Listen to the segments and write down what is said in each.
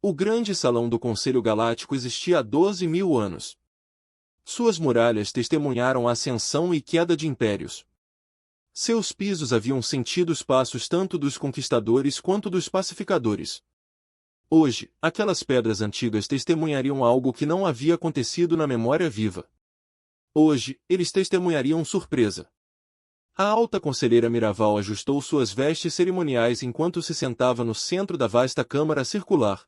O grande salão do Conselho Galáctico existia há 12.000 anos. Suas muralhas testemunharam a ascensão e queda de impérios. Seus pisos haviam sentido os passos tanto dos conquistadores quanto dos pacificadores. Hoje, aquelas pedras antigas testemunhariam algo que não havia acontecido na memória viva. Hoje, eles testemunhariam surpresa. A alta conselheira Miraval ajustou suas vestes cerimoniais enquanto se sentava no centro da vasta câmara circular.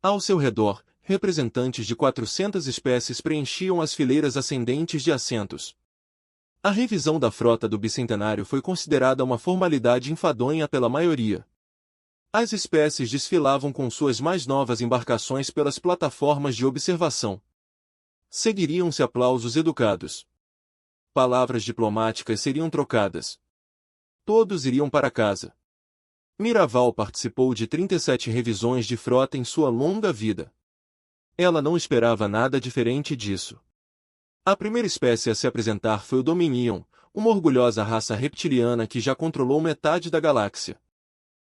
Ao seu redor, representantes de 400 espécies preenchiam as fileiras ascendentes de assentos. A revisão da frota do bicentenário foi considerada uma formalidade enfadonha pela maioria. As espécies desfilavam com suas mais novas embarcações pelas plataformas de observação. Seguiriam-se aplausos educados. Palavras diplomáticas seriam trocadas. Todos iriam para casa. Miraval participou de 37 revisões de frota em sua longa vida. Ela não esperava nada diferente disso. A primeira espécie a se apresentar foi o Dominion, uma orgulhosa raça reptiliana que já controlou metade da galáxia.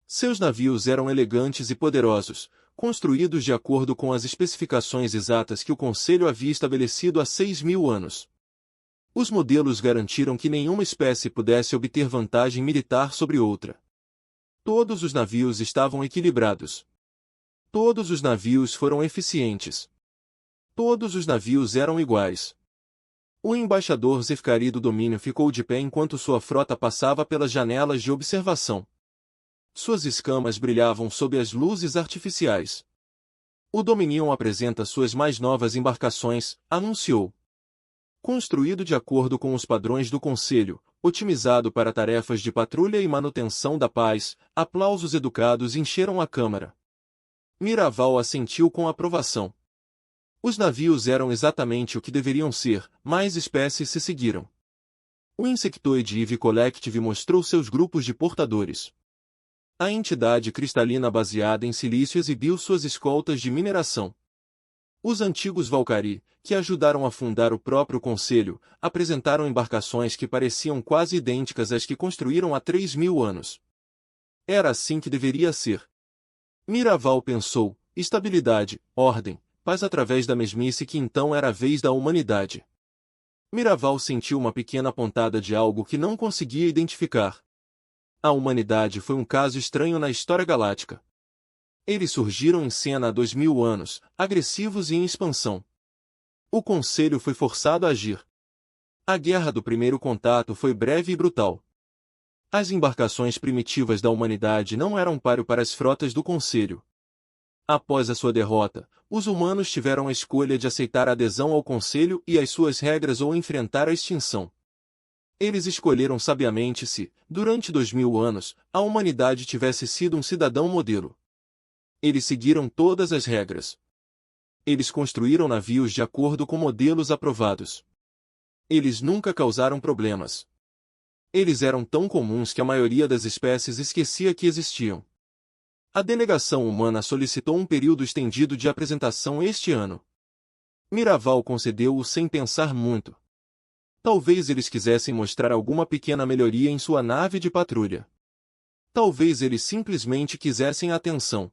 Seus navios eram elegantes e poderosos, construídos de acordo com as especificações exatas que o Conselho havia estabelecido há 6.000 anos. Os modelos garantiram que nenhuma espécie pudesse obter vantagem militar sobre outra. Todos os navios estavam equilibrados. Todos os navios foram eficientes. Todos os navios eram iguais. O embaixador Zefcari do domínio ficou de pé enquanto sua frota passava pelas janelas de observação. Suas escamas brilhavam sob as luzes artificiais. O Dominion apresenta suas mais novas embarcações, anunciou. Construído de acordo com os padrões do Conselho, otimizado para tarefas de patrulha e manutenção da paz, aplausos educados encheram a câmara. Miraval assentiu com aprovação. Os navios eram exatamente o que deveriam ser, mais espécies se seguiram. O Insectoid Eve Collective mostrou seus grupos de portadores. A entidade cristalina baseada em silício exibiu suas escoltas de mineração. Os antigos Valkyrie, que ajudaram a fundar o próprio Conselho, apresentaram embarcações que pareciam quase idênticas às que construíram há 3.000 anos. Era assim que deveria ser. Miraval pensou, estabilidade, ordem, paz através da mesmice que então era a vez da humanidade. Miraval sentiu uma pequena pontada de algo que não conseguia identificar. A humanidade foi um caso estranho na história galáctica. Eles surgiram em cena há 2.000 anos, agressivos e em expansão. O Conselho foi forçado a agir. A guerra do primeiro contato foi breve e brutal. As embarcações primitivas da humanidade não eram páreo para as frotas do Conselho. Após a sua derrota, os humanos tiveram a escolha de aceitar a adesão ao Conselho e às suas regras ou enfrentar a extinção. Eles escolheram sabiamente se, durante 2.000 anos, a humanidade tivesse sido um cidadão modelo. Eles seguiram todas as regras. Eles construíram navios de acordo com modelos aprovados. Eles nunca causaram problemas. Eles eram tão comuns que a maioria das espécies esquecia que existiam. A delegação humana solicitou um período estendido de apresentação este ano. Miraval concedeu-o sem pensar muito. Talvez eles quisessem mostrar alguma pequena melhoria em sua nave de patrulha. Talvez eles simplesmente quisessem atenção.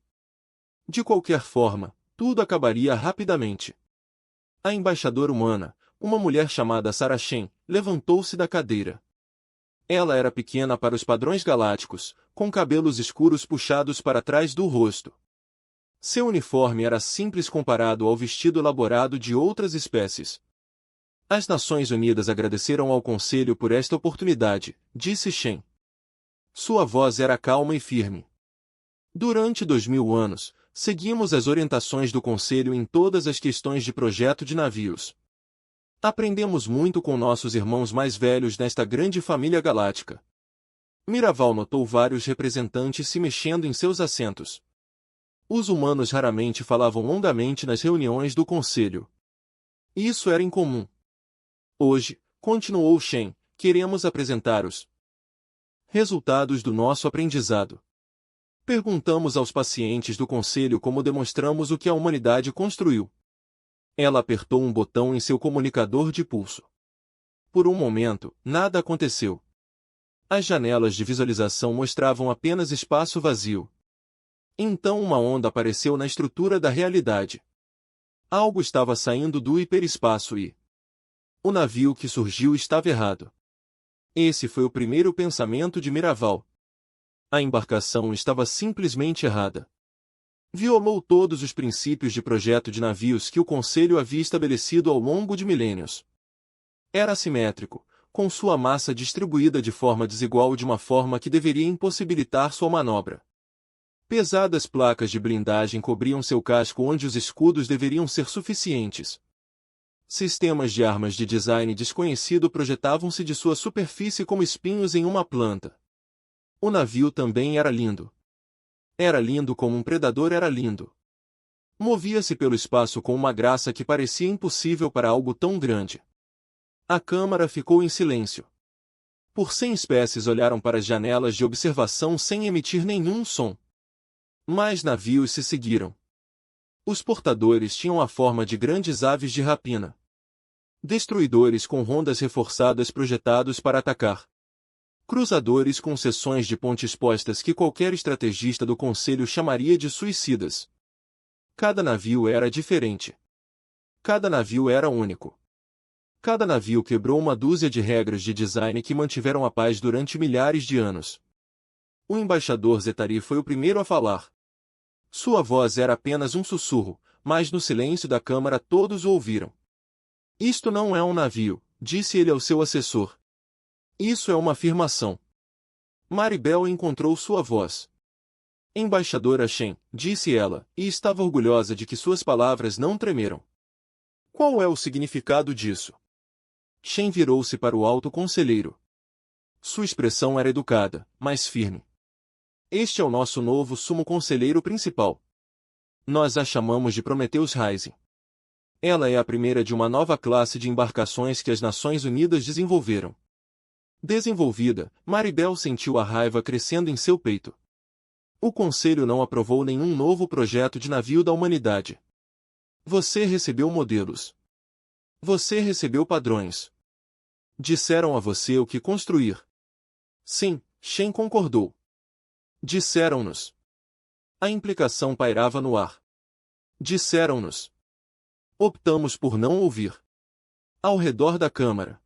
De qualquer forma, tudo acabaria rapidamente. A embaixadora humana, uma mulher chamada Sarah Shen, levantou-se da cadeira. Ela era pequena para os padrões galácticos, com cabelos escuros puxados para trás do rosto. Seu uniforme era simples comparado ao vestido elaborado de outras espécies. As Nações Unidas agradeceram ao Conselho por esta oportunidade, disse Shen. Sua voz era calma e firme. Durante 2.000 anos, seguimos as orientações do Conselho em todas as questões de projeto de navios. Aprendemos muito com nossos irmãos mais velhos nesta grande família galáctica. Miraval notou vários representantes se mexendo em seus assentos. Os humanos raramente falavam longamente nas reuniões do Conselho. Isso era incomum. Hoje, continuou Shen, queremos apresentar os resultados do nosso aprendizado. Perguntamos aos pacientes do Conselho como demonstramos o que a humanidade construiu. Ela apertou um botão em seu comunicador de pulso. Por um momento, nada aconteceu. As janelas de visualização mostravam apenas espaço vazio. Então uma onda apareceu na estrutura da realidade. Algo estava saindo do hiperespaço e o navio que surgiu estava errado. Esse foi o primeiro pensamento de Miraval. A embarcação estava simplesmente errada. Violou todos os princípios de projeto de navios que o Conselho havia estabelecido ao longo de milênios. Era assimétrico, com sua massa distribuída de forma desigual de uma forma que deveria impossibilitar sua manobra. Pesadas placas de blindagem cobriam seu casco onde os escudos deveriam ser suficientes. Sistemas de armas de design desconhecido projetavam-se de sua superfície como espinhos em uma planta. O navio também era lindo. Era lindo como um predador era lindo. Movia-se pelo espaço com uma graça que parecia impossível para algo tão grande. A câmara ficou em silêncio. Por 100 espécies olharam para as janelas de observação sem emitir nenhum som. Mais navios se seguiram. Os portadores tinham a forma de grandes aves de rapina. Destruidores com rondas reforçadas projetados para atacar. Cruzadores com seções de pontes postas que qualquer estrategista do Conselho chamaria de suicidas. Cada navio era diferente. Cada navio era único. Cada navio quebrou uma dúzia de regras de design que mantiveram a paz durante milhares de anos. O embaixador Zetari foi o primeiro a falar. Sua voz era apenas um sussurro, mas no silêncio da câmara todos o ouviram. Isto não é um navio, disse ele ao seu assessor. Isso é uma afirmação. Maribel encontrou sua voz. Embaixadora Shen, disse ela, e estava orgulhosa de que suas palavras não tremeram. Qual é o significado disso? Shen virou-se para o alto conselheiro. Sua expressão era educada, mas firme. Este é o nosso novo sumo conselheiro principal. Nós a chamamos de Prometheus Rising. Ela é a primeira de uma nova classe de embarcações que as Nações Unidas desenvolveram. Desenvolvida, Maribel sentiu a raiva crescendo em seu peito. O Conselho não aprovou nenhum novo projeto de navio da humanidade. Você recebeu modelos. Você recebeu padrões. Disseram a você o que construir. Sim, Shen concordou. Disseram-nos. A implicação pairava no ar. Disseram-nos. Optamos por não ouvir. Ao redor da Câmara,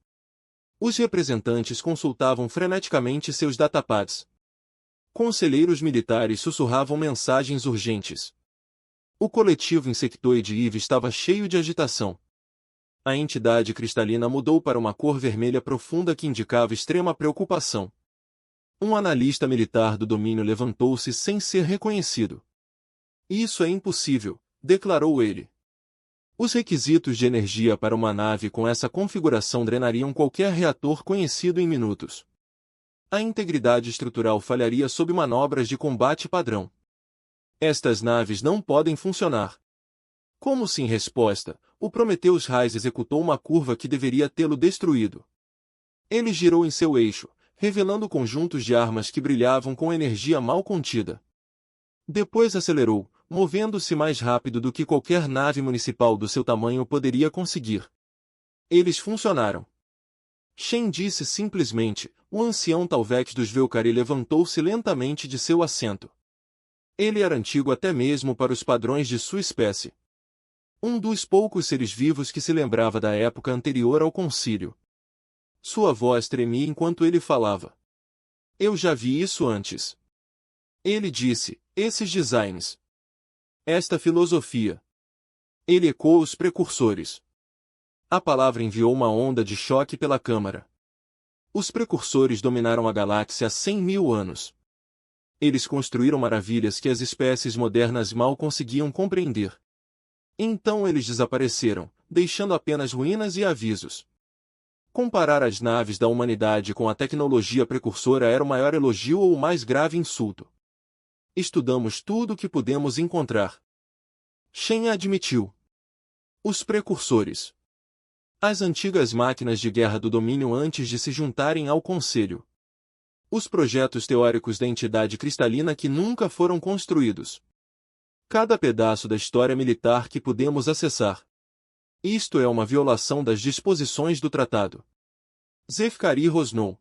os representantes consultavam freneticamente seus datapads. Conselheiros militares sussurravam mensagens urgentes. O coletivo insectoide Eve estava cheio de agitação. A entidade cristalina mudou para uma cor vermelha profunda que indicava extrema preocupação. Um analista militar do domínio levantou-se sem ser reconhecido. Isso é impossível, declarou ele. Os requisitos de energia para uma nave com essa configuração drenariam qualquer reator conhecido em minutos. A integridade estrutural falharia sob manobras de combate padrão. Estas naves não podem funcionar. Como se em resposta, o Prometheus Rise executou uma curva que deveria tê-lo destruído. Ele girou em seu eixo, revelando conjuntos de armas que brilhavam com energia mal contida. Depois acelerou, movendo-se mais rápido do que qualquer nave municipal do seu tamanho poderia conseguir. Eles funcionaram. Shen disse simplesmente. O ancião Talvex dos Velcari levantou-se lentamente de seu assento. Ele era antigo até mesmo para os padrões de sua espécie. Um dos poucos seres vivos que se lembrava da época anterior ao concílio. Sua voz tremia enquanto ele falava. Eu já vi isso antes. Ele disse, esses designs. Esta filosofia. Ele ecoou os precursores. A palavra enviou uma onda de choque pela câmara. Os precursores dominaram a galáxia há 100.000 anos. Eles construíram maravilhas que as espécies modernas mal conseguiam compreender. Então eles desapareceram, deixando apenas ruínas e avisos. Comparar as naves da humanidade com a tecnologia precursora era o maior elogio ou o mais grave insulto. Estudamos tudo o que pudemos encontrar. Shen admitiu. Os precursores. As antigas máquinas de guerra do domínio antes de se juntarem ao Conselho. Os projetos teóricos da entidade cristalina que nunca foram construídos. Cada pedaço da história militar que pudemos acessar. Isto é uma violação das disposições do tratado. Zefkari rosnou.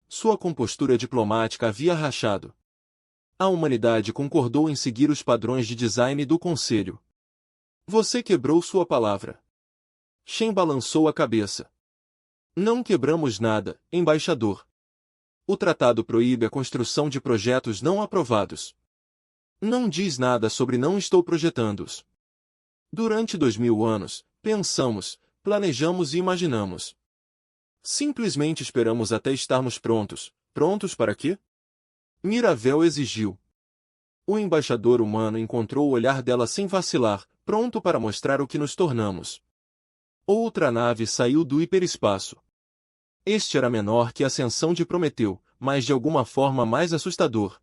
Sua compostura diplomática havia rachado. A humanidade concordou em seguir os padrões de design do Conselho. Você quebrou sua palavra. Shen balançou a cabeça. Não quebramos nada, embaixador. O tratado proíbe a construção de projetos não aprovados. Não diz nada sobre não estou projetando-os. Durante 2000 anos, pensamos, planejamos e imaginamos. Simplesmente esperamos até estarmos prontos. Prontos para quê? Miravel exigiu. O embaixador humano encontrou o olhar dela sem vacilar, pronto para mostrar o que nos tornamos. Outra nave saiu do hiperespaço. Este era menor que a ascensão de Prometeu, mas de alguma forma mais assustador.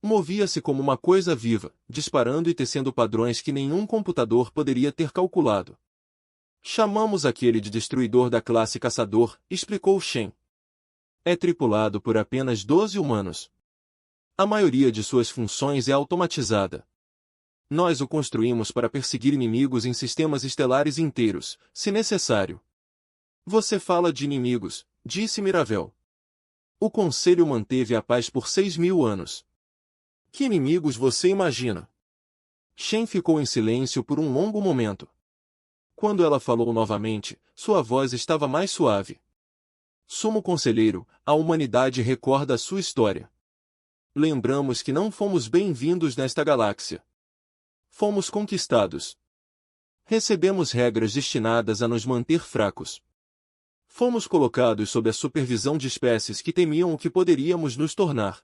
Movia-se como uma coisa viva, disparando e tecendo padrões que nenhum computador poderia ter calculado. Chamamos aquele de destruidor da classe caçador, explicou Shen. É tripulado por apenas 12 humanos. A maioria de suas funções é automatizada. Nós o construímos para perseguir inimigos em sistemas estelares inteiros, se necessário. Você fala de inimigos, disse Miravel. O Conselho manteve a paz por 6.000 anos. Que inimigos você imagina? Shen ficou em silêncio por um longo momento. Quando ela falou novamente, sua voz estava mais suave. Sumo Conselheiro, a humanidade recorda a sua história. Lembramos que não fomos bem-vindos nesta galáxia. Fomos conquistados. Recebemos regras destinadas a nos manter fracos. Fomos colocados sob a supervisão de espécies que temiam o que poderíamos nos tornar.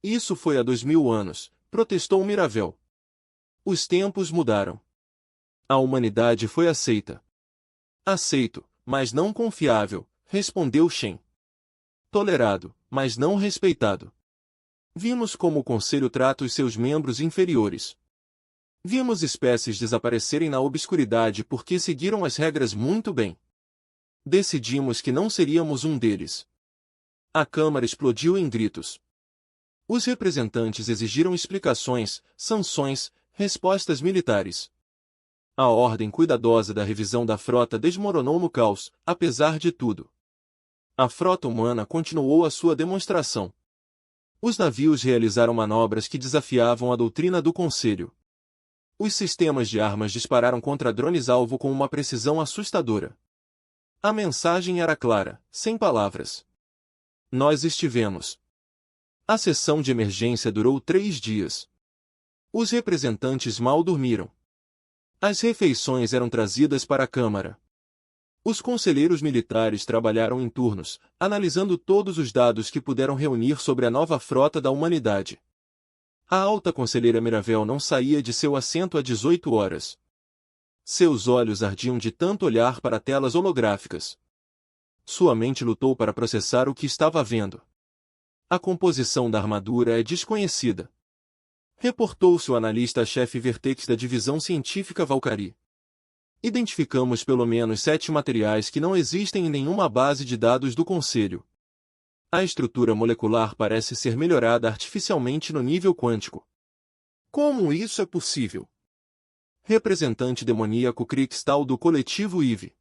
Isso foi há 2000 anos, protestou Miravel. Os tempos mudaram. A humanidade foi aceita. Aceito, mas não confiável, respondeu Shen. Tolerado, mas não respeitado. Vimos como o Conselho trata os seus membros inferiores. Vimos espécies desaparecerem na obscuridade porque seguiram as regras muito bem. Decidimos que não seríamos um deles. A Câmara explodiu em gritos. Os representantes exigiram explicações, sanções, respostas militares. A ordem cuidadosa da revisão da frota desmoronou no caos, apesar de tudo. A frota humana continuou a sua demonstração. Os navios realizaram manobras que desafiavam a doutrina do Conselho. Os sistemas de armas dispararam contra drones-alvo com uma precisão assustadora. A mensagem era clara, sem palavras. Nós estivemos. A sessão de emergência durou 3 dias. Os representantes mal dormiram. As refeições eram trazidas para a Câmara. Os conselheiros militares trabalharam em turnos, analisando todos os dados que puderam reunir sobre a nova frota da humanidade. A alta conselheira Miravel não saía de seu assento há 18 horas. Seus olhos ardiam de tanto olhar para telas holográficas. Sua mente lutou para processar o que estava vendo. A composição da armadura é desconhecida. Reportou-se o analista-chefe Vertex da divisão científica Valkyrie. Identificamos pelo menos 7 materiais que não existem em nenhuma base de dados do Conselho. A estrutura molecular parece ser melhorada artificialmente no nível quântico. Como isso é possível? Representante demoníaco Cristal do coletivo IVE.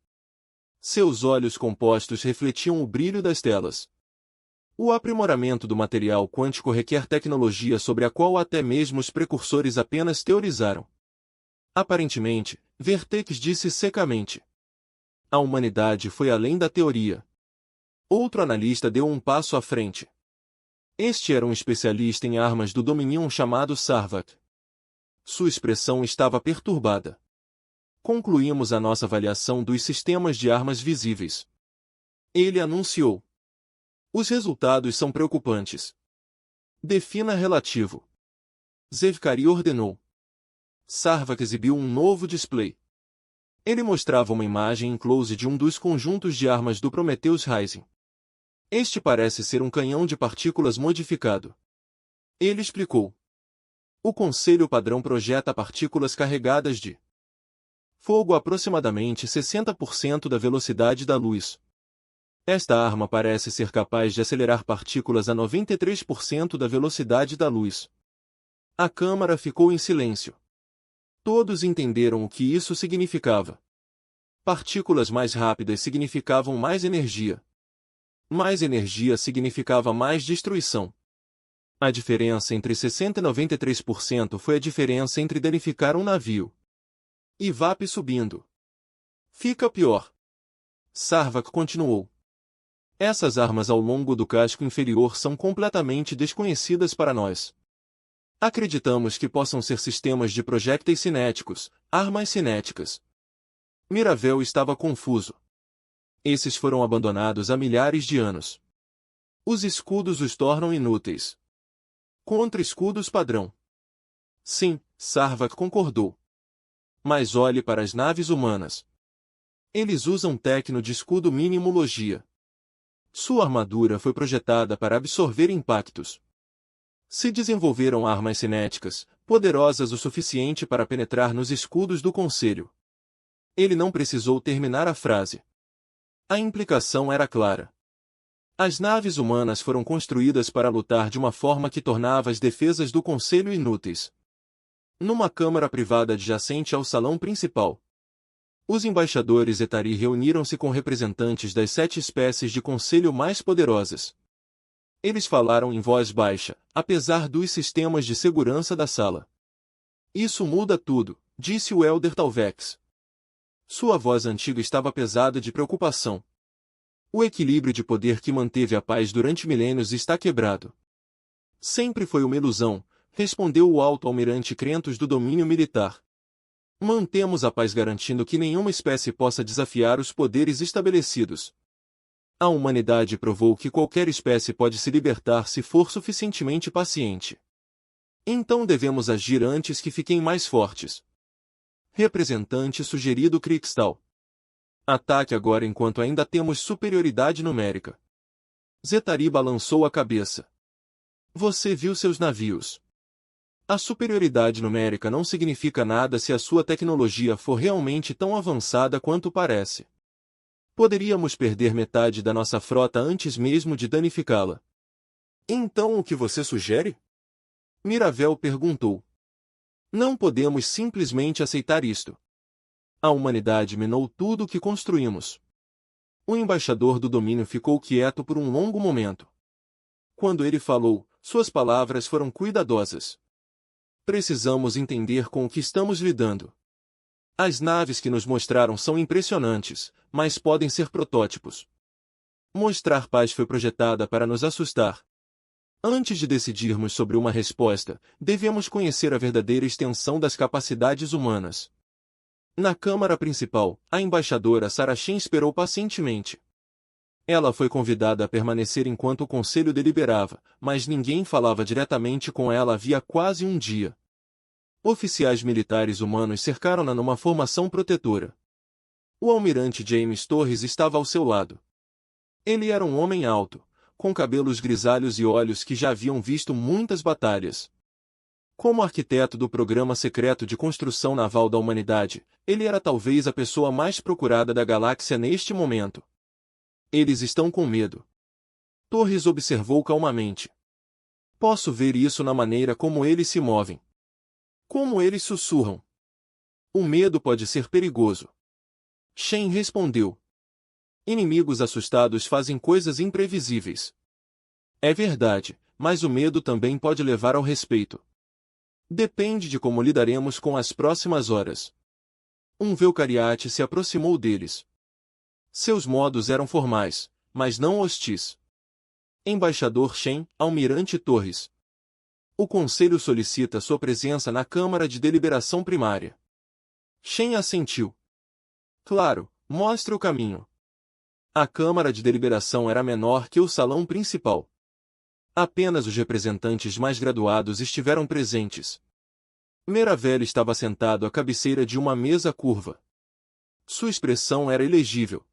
Seus olhos compostos refletiam o brilho das telas. O aprimoramento do material quântico requer tecnologia sobre a qual até mesmo os precursores apenas teorizaram. Aparentemente, Vertex disse secamente. A humanidade foi além da teoria. Outro analista deu um passo à frente. Este era um especialista em armas do Dominion chamado Sarvat. Sua expressão estava perturbada. Concluímos a nossa avaliação dos sistemas de armas visíveis. Ele anunciou. Os resultados são preocupantes. Defina relativo. Zevkari ordenou. Sarvat exibiu um novo display. Ele mostrava uma imagem em close de um dos conjuntos de armas do Prometheus Rising. Este parece ser um canhão de partículas modificado. Ele explicou. O Conselho Padrão projeta partículas carregadas de fogo a aproximadamente 60% da velocidade da luz. Esta arma parece ser capaz de acelerar partículas a 93% da velocidade da luz. A Câmara ficou em silêncio. Todos entenderam o que isso significava. Partículas mais rápidas significavam mais energia. Mais energia significava mais destruição. A diferença entre 60% e 93% foi a diferença entre danificar um navio e VAP subindo. Fica pior. Sarvak continuou. Essas armas ao longo do casco inferior são completamente desconhecidas para nós. Acreditamos que possam ser sistemas de projéteis cinéticos, armas cinéticas. Miravel estava confuso. Esses foram abandonados há milhares de anos. Os escudos os tornam inúteis. Contra-escudos padrão. Sim, Sarvak concordou. Mas olhe para as naves humanas. Eles usam tecno de escudo mínimo logia. Sua armadura foi projetada para absorver impactos. Se desenvolveram armas cinéticas, poderosas o suficiente para penetrar nos escudos do Conselho. Ele não precisou terminar a frase. A implicação era clara. As naves humanas foram construídas para lutar de uma forma que tornava as defesas do Conselho inúteis. Numa câmara privada adjacente ao salão principal, os embaixadores Etari reuniram-se com representantes das 7 espécies de Conselho mais poderosas. Eles falaram em voz baixa, apesar dos sistemas de segurança da sala. Isso muda tudo, disse o Elder Talvex. Sua voz antiga estava pesada de preocupação. O equilíbrio de poder que manteve a paz durante milênios está quebrado. Sempre foi uma ilusão, respondeu o alto-almirante Krentos do domínio militar. Mantemos a paz garantindo que nenhuma espécie possa desafiar os poderes estabelecidos. A humanidade provou que qualquer espécie pode se libertar se for suficientemente paciente. Então devemos agir antes que fiquem mais fortes. Representante sugerido Krikstal. Ataque agora enquanto ainda temos superioridade numérica. Zetari balançou a cabeça. Você viu seus navios. A superioridade numérica não significa nada se a sua tecnologia for realmente tão avançada quanto parece. Poderíamos perder metade da nossa frota antes mesmo de danificá-la. Então o que você sugere? Miravel perguntou. Não podemos simplesmente aceitar isto. A humanidade minou tudo o que construímos. O embaixador do domínio ficou quieto por um longo momento. Quando ele falou, suas palavras foram cuidadosas. Precisamos entender com o que estamos lidando. As naves que nos mostraram são impressionantes, mas podem ser protótipos. Mostrar paz foi projetada para nos assustar. Antes de decidirmos sobre uma resposta, devemos conhecer a verdadeira extensão das capacidades humanas. Na câmara principal, a embaixadora Sarachin esperou pacientemente. Ela foi convidada a permanecer enquanto o conselho deliberava, mas ninguém falava diretamente com ela havia quase um dia. Oficiais militares humanos cercaram-na numa formação protetora. O almirante James Torres estava ao seu lado. Ele era um homem alto, com cabelos grisalhos e olhos que já haviam visto muitas batalhas. Como arquiteto do programa secreto de construção naval da humanidade, ele era talvez a pessoa mais procurada da galáxia neste momento. Eles estão com medo. Torres observou calmamente. Posso ver isso na maneira como eles se movem. Como eles sussurram. O medo pode ser perigoso. Shen respondeu. Inimigos assustados fazem coisas imprevisíveis. É verdade, mas o medo também pode levar ao respeito. Depende de como lidaremos com as próximas horas. Um Velcariate se aproximou deles. Seus modos eram formais, mas não hostis. Embaixador Shen, Almirante Torres. O Conselho solicita sua presença na Câmara de Deliberação Primária. Shen assentiu. Claro, mostre o caminho. A Câmara de Deliberação era menor que o salão principal. Apenas os representantes mais graduados estiveram presentes. Meravel estava sentado à cabeceira de uma mesa curva. Sua expressão era ilegível.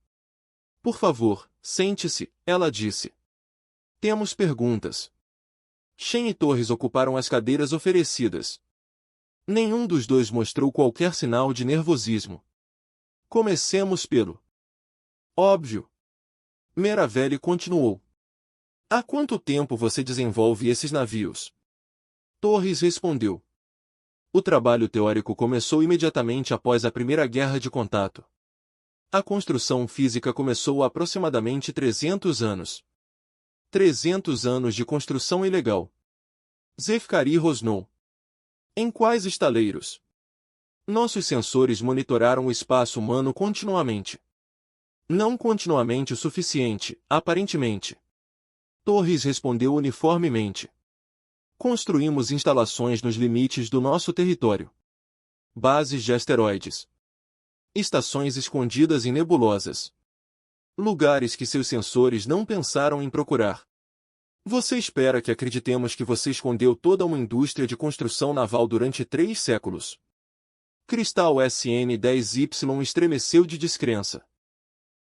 Por favor, sente-se, ela disse. Temos perguntas. Shen e Torres ocuparam as cadeiras oferecidas. Nenhum dos dois mostrou qualquer sinal de nervosismo. Comecemos pelo óbvio. Meravel continuou. Há quanto tempo você desenvolve esses navios? Torres respondeu. O trabalho teórico começou imediatamente após a Primeira Guerra de Contato. A construção física começou há aproximadamente 300 anos. 300 anos de construção ilegal. Zefkari rosnou. Em quais estaleiros? Nossos sensores monitoraram o espaço humano continuamente. Não continuamente o suficiente, aparentemente. Torres respondeu uniformemente. Construímos instalações nos limites do nosso território. Bases de asteroides. Estações escondidas em nebulosas. Lugares que seus sensores não pensaram em procurar. Você espera que acreditemos que você escondeu toda uma indústria de construção naval durante 3 séculos. Cristal SN-10Y estremeceu de descrença.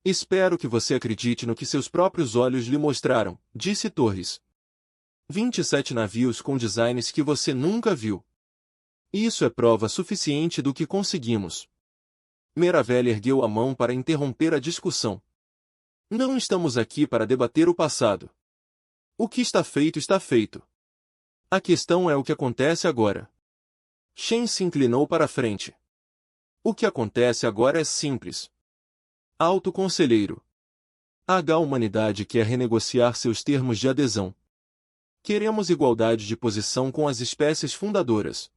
Espero que você acredite no que seus próprios olhos lhe mostraram, disse Torres. 27 navios com designs que você nunca viu. Isso é prova suficiente do que conseguimos. Meravel ergueu a mão para interromper a discussão. Não estamos aqui para debater o passado. O que está feito está feito. A questão é o que acontece agora. Shen se inclinou para a frente. O que acontece agora é simples. Alto Conselheiro. A Humanidade quer renegociar seus termos de adesão. Queremos igualdade de posição com as espécies fundadoras.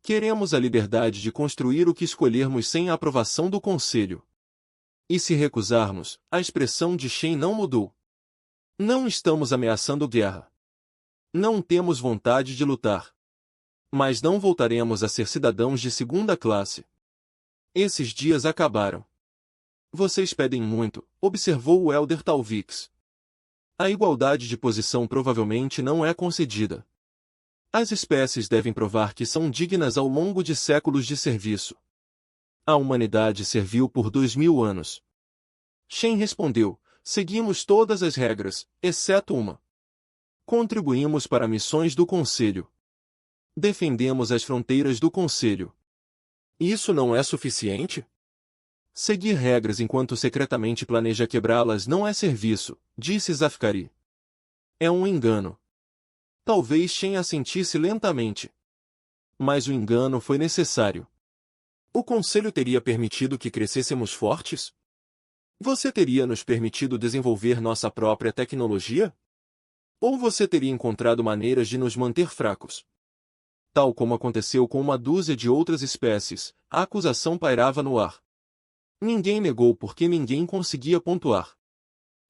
Queremos a liberdade de construir o que escolhermos sem a aprovação do Conselho. E se recusarmos, a expressão de Shen não mudou. Não estamos ameaçando guerra. Não temos vontade de lutar. Mas não voltaremos a ser cidadãos de segunda classe. Esses dias acabaram. Vocês pedem muito, observou o Elder Talvix. A igualdade de posição provavelmente não é concedida. As espécies devem provar que são dignas ao longo de séculos de serviço. A humanidade serviu por 2000 anos. Shen respondeu, seguimos todas as regras, exceto uma. Contribuímos para missões do Conselho. Defendemos as fronteiras do Conselho. Isso não é suficiente? Seguir regras enquanto secretamente planeja quebrá-las não é serviço, disse Zafkari. É um engano. Talvez Shen assentisse lentamente. Mas o engano foi necessário. O Conselho teria permitido que crescêssemos fortes? Você teria nos permitido desenvolver nossa própria tecnologia? Ou você teria encontrado maneiras de nos manter fracos? Tal como aconteceu com uma dúzia de outras espécies, a acusação pairava no ar. Ninguém negou porque ninguém conseguia pontuar.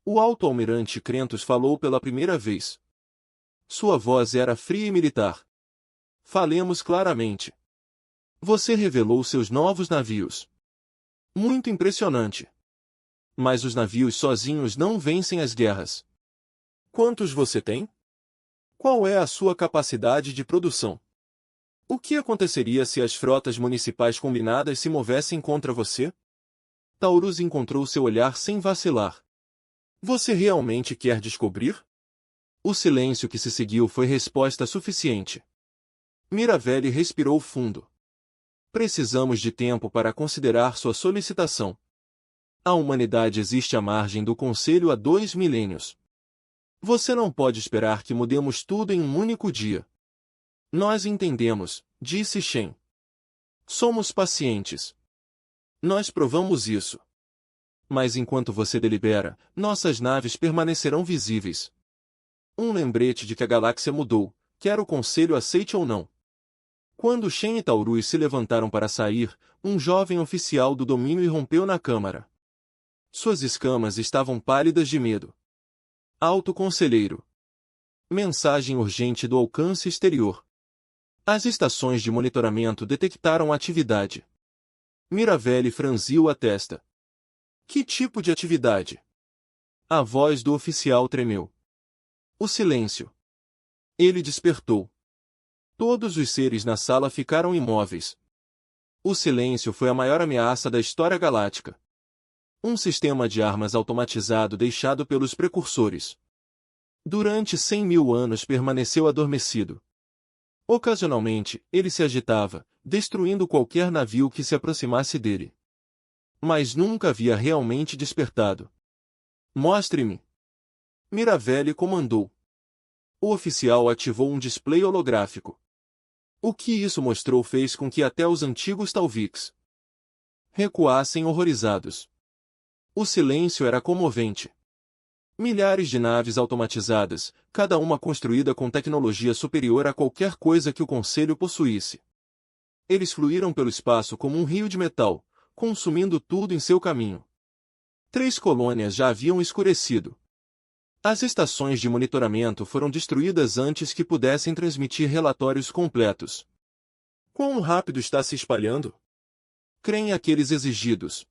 O alto-almirante Krentos falou pela primeira vez. Sua voz era fria e militar. Falemos claramente. Você revelou seus novos navios. Muito impressionante. Mas os navios sozinhos não vencem as guerras. Quantos você tem? Qual é a sua capacidade de produção? O que aconteceria se as frotas municipais combinadas se movessem contra você? Taurus encontrou seu olhar sem vacilar. Você realmente quer descobrir? O silêncio que se seguiu foi resposta suficiente. Miravelli respirou fundo. Precisamos de tempo para considerar sua solicitação. A humanidade existe à margem do Conselho há 2 milênios. Você não pode esperar que mudemos tudo em um único dia. Nós entendemos, disse Shen. Somos pacientes. Nós provamos isso. Mas enquanto você delibera, nossas naves permanecerão visíveis. Um lembrete de que a galáxia mudou, quer o Conselho aceite ou não. Quando Shen e Taurus se levantaram para sair, um jovem oficial do domínio irrompeu na câmara. Suas escamas estavam pálidas de medo. Alto Conselheiro. Mensagem urgente do alcance exterior. As estações de monitoramento detectaram atividade. Miravelli franziu a testa. Que tipo de atividade? A voz do oficial tremeu. O silêncio. Ele despertou. Todos os seres na sala ficaram imóveis. O silêncio foi a maior ameaça da história galáctica. Um sistema de armas automatizado deixado pelos precursores. Durante 100.000 anos permaneceu adormecido. Ocasionalmente, ele se agitava, destruindo qualquer navio que se aproximasse dele. Mas nunca havia realmente despertado. Mostre-me. Miravelli comandou. O oficial ativou um display holográfico. O que isso mostrou fez com que até os antigos Talvix recuassem horrorizados. O silêncio era comovente. Milhares de naves automatizadas, cada uma construída com tecnologia superior a qualquer coisa que o Conselho possuísse. Eles fluíram pelo espaço como um rio de metal, consumindo tudo em seu caminho. 3 colônias já haviam escurecido. As estações de monitoramento foram destruídas antes que pudessem transmitir relatórios completos. Quão rápido está se espalhando? Creem aqueles exigidos.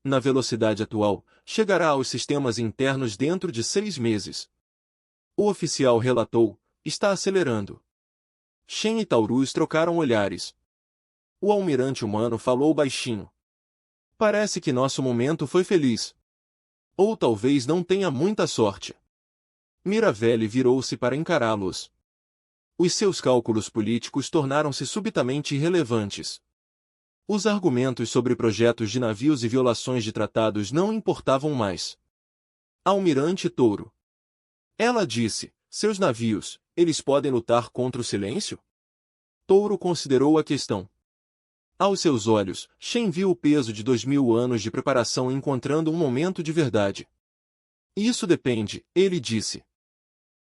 Na velocidade atual, chegará aos sistemas internos dentro de 6 meses. O oficial relatou, está acelerando. Shen e Taurus trocaram olhares. O almirante humano falou baixinho. Parece que nosso momento foi feliz. Ou talvez não tenha muita sorte. Miravelli virou-se para encará-los. Os seus cálculos políticos tornaram-se subitamente irrelevantes. Os argumentos sobre projetos de navios e violações de tratados não importavam mais. Almirante Touro. Ela disse, seus navios, eles podem lutar contra o silêncio? Touro considerou a questão. Aos seus olhos, Shen viu o peso de 2000 anos de preparação encontrando um momento de verdade. Isso depende, ele disse.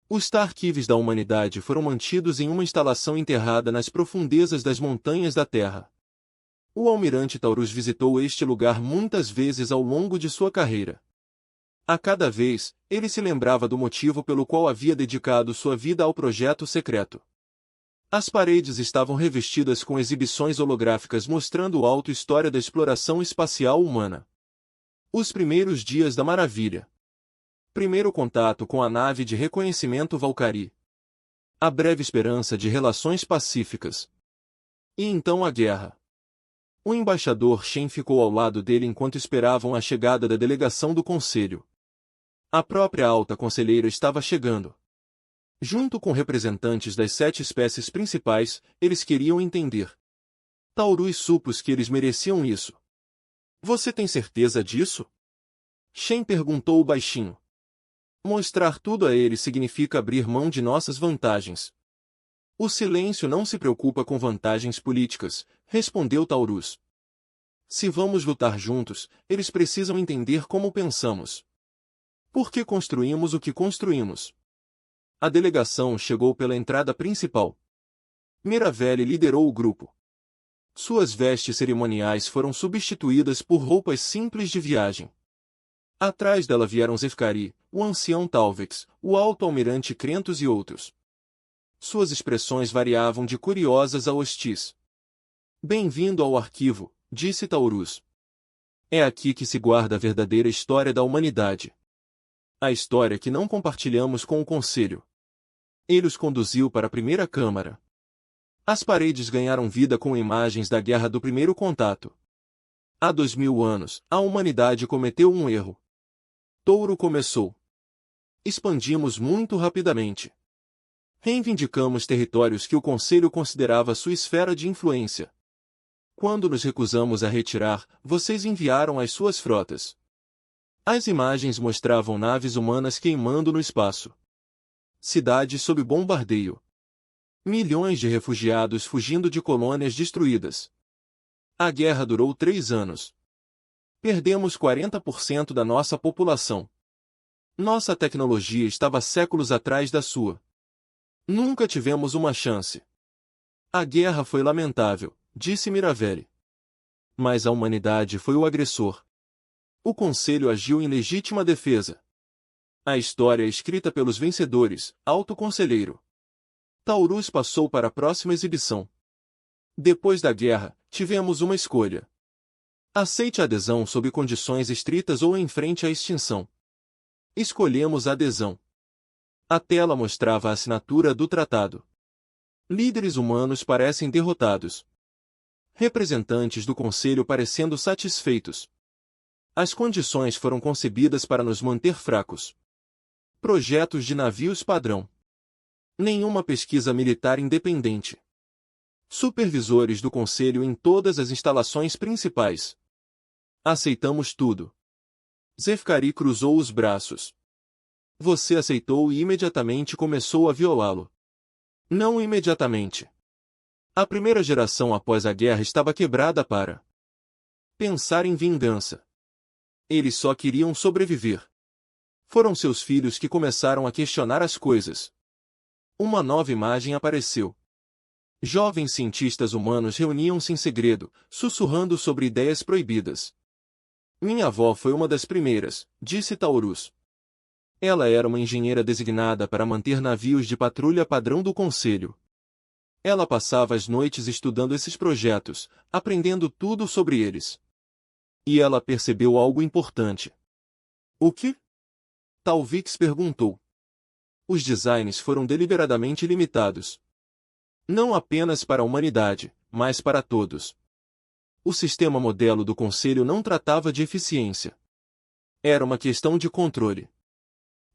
Os Tarkives da humanidade foram mantidos em uma instalação enterrada nas profundezas das montanhas da Terra. O almirante Taurus visitou este lugar muitas vezes ao longo de sua carreira. A cada vez, ele se lembrava do motivo pelo qual havia dedicado sua vida ao projeto secreto. As paredes estavam revestidas com exibições holográficas mostrando a auto-história da exploração espacial humana. Os primeiros dias da maravilha. Primeiro contato com a nave de reconhecimento Valkyrie. A breve esperança de relações pacíficas. E então a guerra. O embaixador Shen ficou ao lado dele enquanto esperavam a chegada da delegação do conselho. A própria alta conselheira estava chegando. Junto com representantes das 7 espécies principais, eles queriam entender. Taurus supôs que eles mereciam isso. Você tem certeza disso? Shen perguntou baixinho. Mostrar tudo a eles significa abrir mão de nossas vantagens. O silêncio não se preocupa com vantagens políticas, respondeu Taurus. Se vamos lutar juntos, eles precisam entender como pensamos. Por que construímos o que construímos? A delegação chegou pela entrada principal. Miravelli liderou o grupo. Suas vestes cerimoniais foram substituídas por roupas simples de viagem. Atrás dela vieram Zefkari, o ancião Talvex, o alto-almirante Krentos e outros. Suas expressões variavam de curiosas a hostis. Bem-vindo ao arquivo, disse Taurus. É aqui que se guarda a verdadeira história da humanidade. A história que não compartilhamos com o Conselho. Ele os conduziu para a primeira câmara. As paredes ganharam vida com imagens da guerra do primeiro contato. Há 2000 anos, a humanidade cometeu um erro. Touro começou. Expandimos muito rapidamente. Reivindicamos territórios que o Conselho considerava sua esfera de influência. Quando nos recusamos a retirar, vocês enviaram as suas frotas. As imagens mostravam naves humanas queimando no espaço. Cidades sob bombardeio. Milhões de refugiados fugindo de colônias destruídas. A guerra durou 3 anos. Perdemos 40% da nossa população. Nossa tecnologia estava séculos atrás da sua. Nunca tivemos uma chance. A guerra foi lamentável, disse Miravelli. Mas a humanidade foi o agressor. O Conselho agiu em legítima defesa. A história é escrita pelos vencedores, alto conselheiro. Taurus passou para a próxima exibição. Depois da guerra, tivemos uma escolha. Aceite a adesão sob condições estritas ou enfrente à extinção. Escolhemos a adesão. A tela mostrava a assinatura do tratado. Líderes humanos parecem derrotados. Representantes do Conselho parecendo satisfeitos. As condições foram concebidas para nos manter fracos. Projetos de navios padrão. Nenhuma pesquisa militar independente. Supervisores do Conselho em todas as instalações principais. Aceitamos tudo. Zefkari cruzou os braços. Você aceitou e imediatamente começou a violá-lo. Não imediatamente. A primeira geração após a guerra estava quebrada para pensar em vingança. Eles só queriam sobreviver. Foram seus filhos que começaram a questionar as coisas. Uma nova imagem apareceu. Jovens cientistas humanos reuniam-se em segredo, sussurrando sobre ideias proibidas. Minha avó foi uma das primeiras, disse Taurus. Ela era uma engenheira designada para manter navios de patrulha padrão do Conselho. Ela passava as noites estudando esses projetos, aprendendo tudo sobre eles. E ela percebeu algo importante. O que? Talvix perguntou. Os designs foram deliberadamente limitados. Não apenas para a humanidade, mas para todos. O sistema modelo do Conselho não tratava de eficiência. Era uma questão de controle.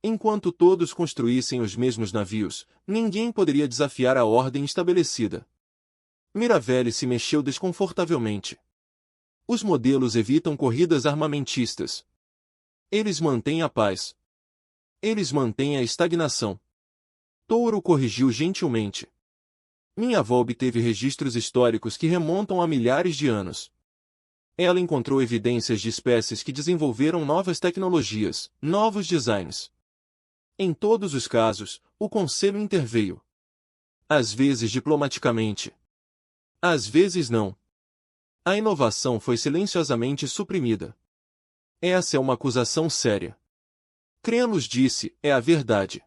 Enquanto todos construíssem os mesmos navios, ninguém poderia desafiar a ordem estabelecida. Mirabelle se mexeu desconfortavelmente. Os modelos evitam corridas armamentistas. Eles mantêm a paz. Eles mantêm a estagnação. Touro corrigiu gentilmente. Minha avó obteve registros históricos que remontam a milhares de anos. Ela encontrou evidências de espécies que desenvolveram novas tecnologias, novos designs. Em todos os casos, o Conselho interveio. Às vezes diplomaticamente. Às vezes não. A inovação foi silenciosamente suprimida. Essa é uma acusação séria. Krenos disse, é a verdade.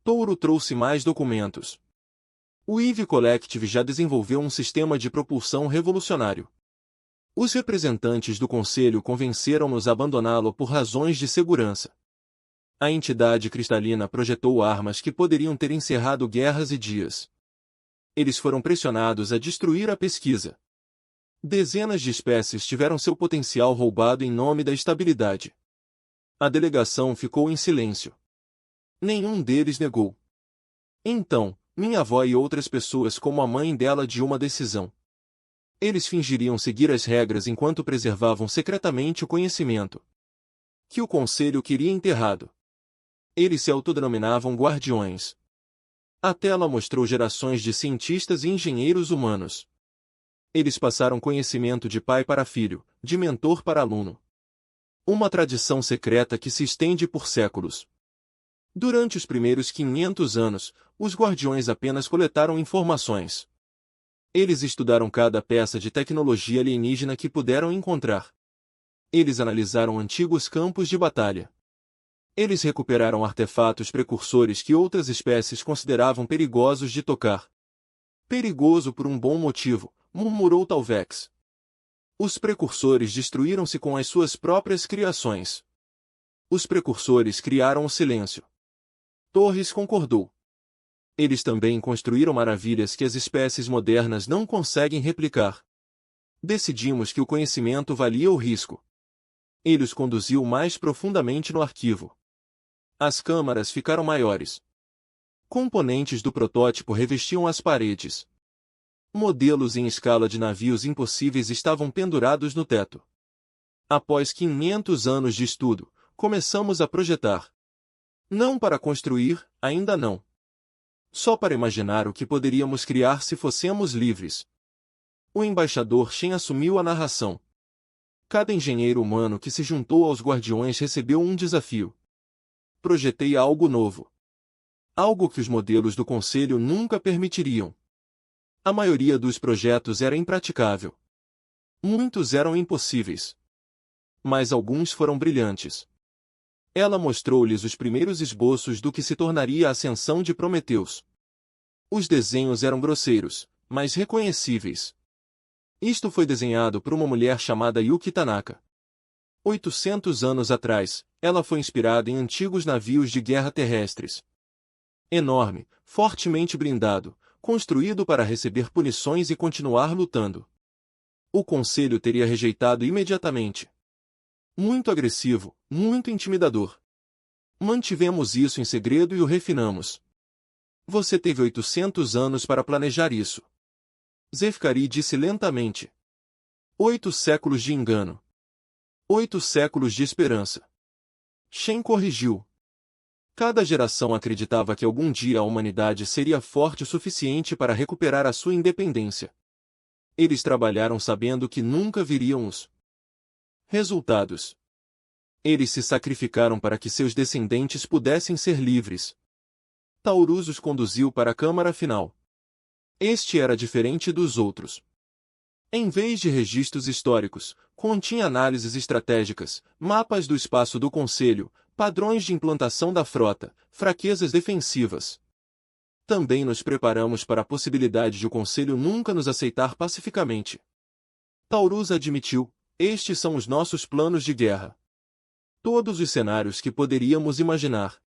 Touro trouxe mais documentos. O Eve Collective já desenvolveu um sistema de propulsão revolucionário. Os representantes do Conselho convenceram-nos a abandoná-lo por razões de segurança. A entidade cristalina projetou armas que poderiam ter encerrado guerras e dias. Eles foram pressionados a destruir a pesquisa. Dezenas de espécies tiveram seu potencial roubado em nome da estabilidade. A delegação ficou em silêncio. Nenhum deles negou. Então, minha avó e outras pessoas como a mãe dela de uma decisão. Eles fingiriam seguir as regras enquanto preservavam secretamente o conhecimento que o Conselho queria enterrado. Eles se autodenominavam guardiões. A tela mostrou gerações de cientistas e engenheiros humanos. Eles passaram conhecimento de pai para filho, de mentor para aluno. Uma tradição secreta que se estende por séculos. Durante os primeiros 500 anos, os guardiões apenas coletaram informações. Eles estudaram cada peça de tecnologia alienígena que puderam encontrar. Eles analisaram antigos campos de batalha. Eles recuperaram artefatos precursores que outras espécies consideravam perigosos de tocar. Perigoso por um bom motivo, murmurou Talvex. Os precursores destruíram-se com as suas próprias criações. Os precursores criaram o silêncio. Torres concordou. Eles também construíram maravilhas que as espécies modernas não conseguem replicar. Decidimos que o conhecimento valia o risco. Ele os conduziu mais profundamente no arquivo. As câmaras ficaram maiores. Componentes do protótipo revestiam as paredes. Modelos em escala de navios impossíveis estavam pendurados no teto. Após 500 anos de estudo, começamos a projetar. Não para construir, ainda não. Só para imaginar o que poderíamos criar se fôssemos livres. O embaixador Shen assumiu a narração. Cada engenheiro humano que se juntou aos guardiões recebeu um desafio. Projetei algo novo. Algo que os modelos do Conselho nunca permitiriam. A maioria dos projetos era impraticável. Muitos eram impossíveis. Mas alguns foram brilhantes. Ela mostrou-lhes os primeiros esboços do que se tornaria a ascensão de Prometeus. Os desenhos eram grosseiros, mas reconhecíveis. Isto foi desenhado por uma mulher chamada Yuki Tanaka. 800 anos atrás, ela foi inspirada em antigos navios de guerra terrestres. Enorme, fortemente blindado, construído para receber punições e continuar lutando. O Conselho teria rejeitado imediatamente. Muito agressivo, muito intimidador. Mantivemos isso em segredo e o refinamos. Você teve 800 anos para planejar isso. Zefkari disse lentamente. 8 séculos de engano. 8 séculos de esperança. Shen corrigiu. Cada geração acreditava que algum dia a humanidade seria forte o suficiente para recuperar a sua independência. Eles trabalharam sabendo que nunca viriam os resultados. Eles se sacrificaram para que seus descendentes pudessem ser livres. Taurus os conduziu para a câmara final. Este era diferente dos outros. Em vez de registros históricos, continha análises estratégicas, mapas do espaço do Conselho, padrões de implantação da frota, fraquezas defensivas. Também nos preparamos para a possibilidade de o Conselho nunca nos aceitar pacificamente. Taurus admitiu: estes são os nossos planos de guerra. Todos os cenários que poderíamos imaginar.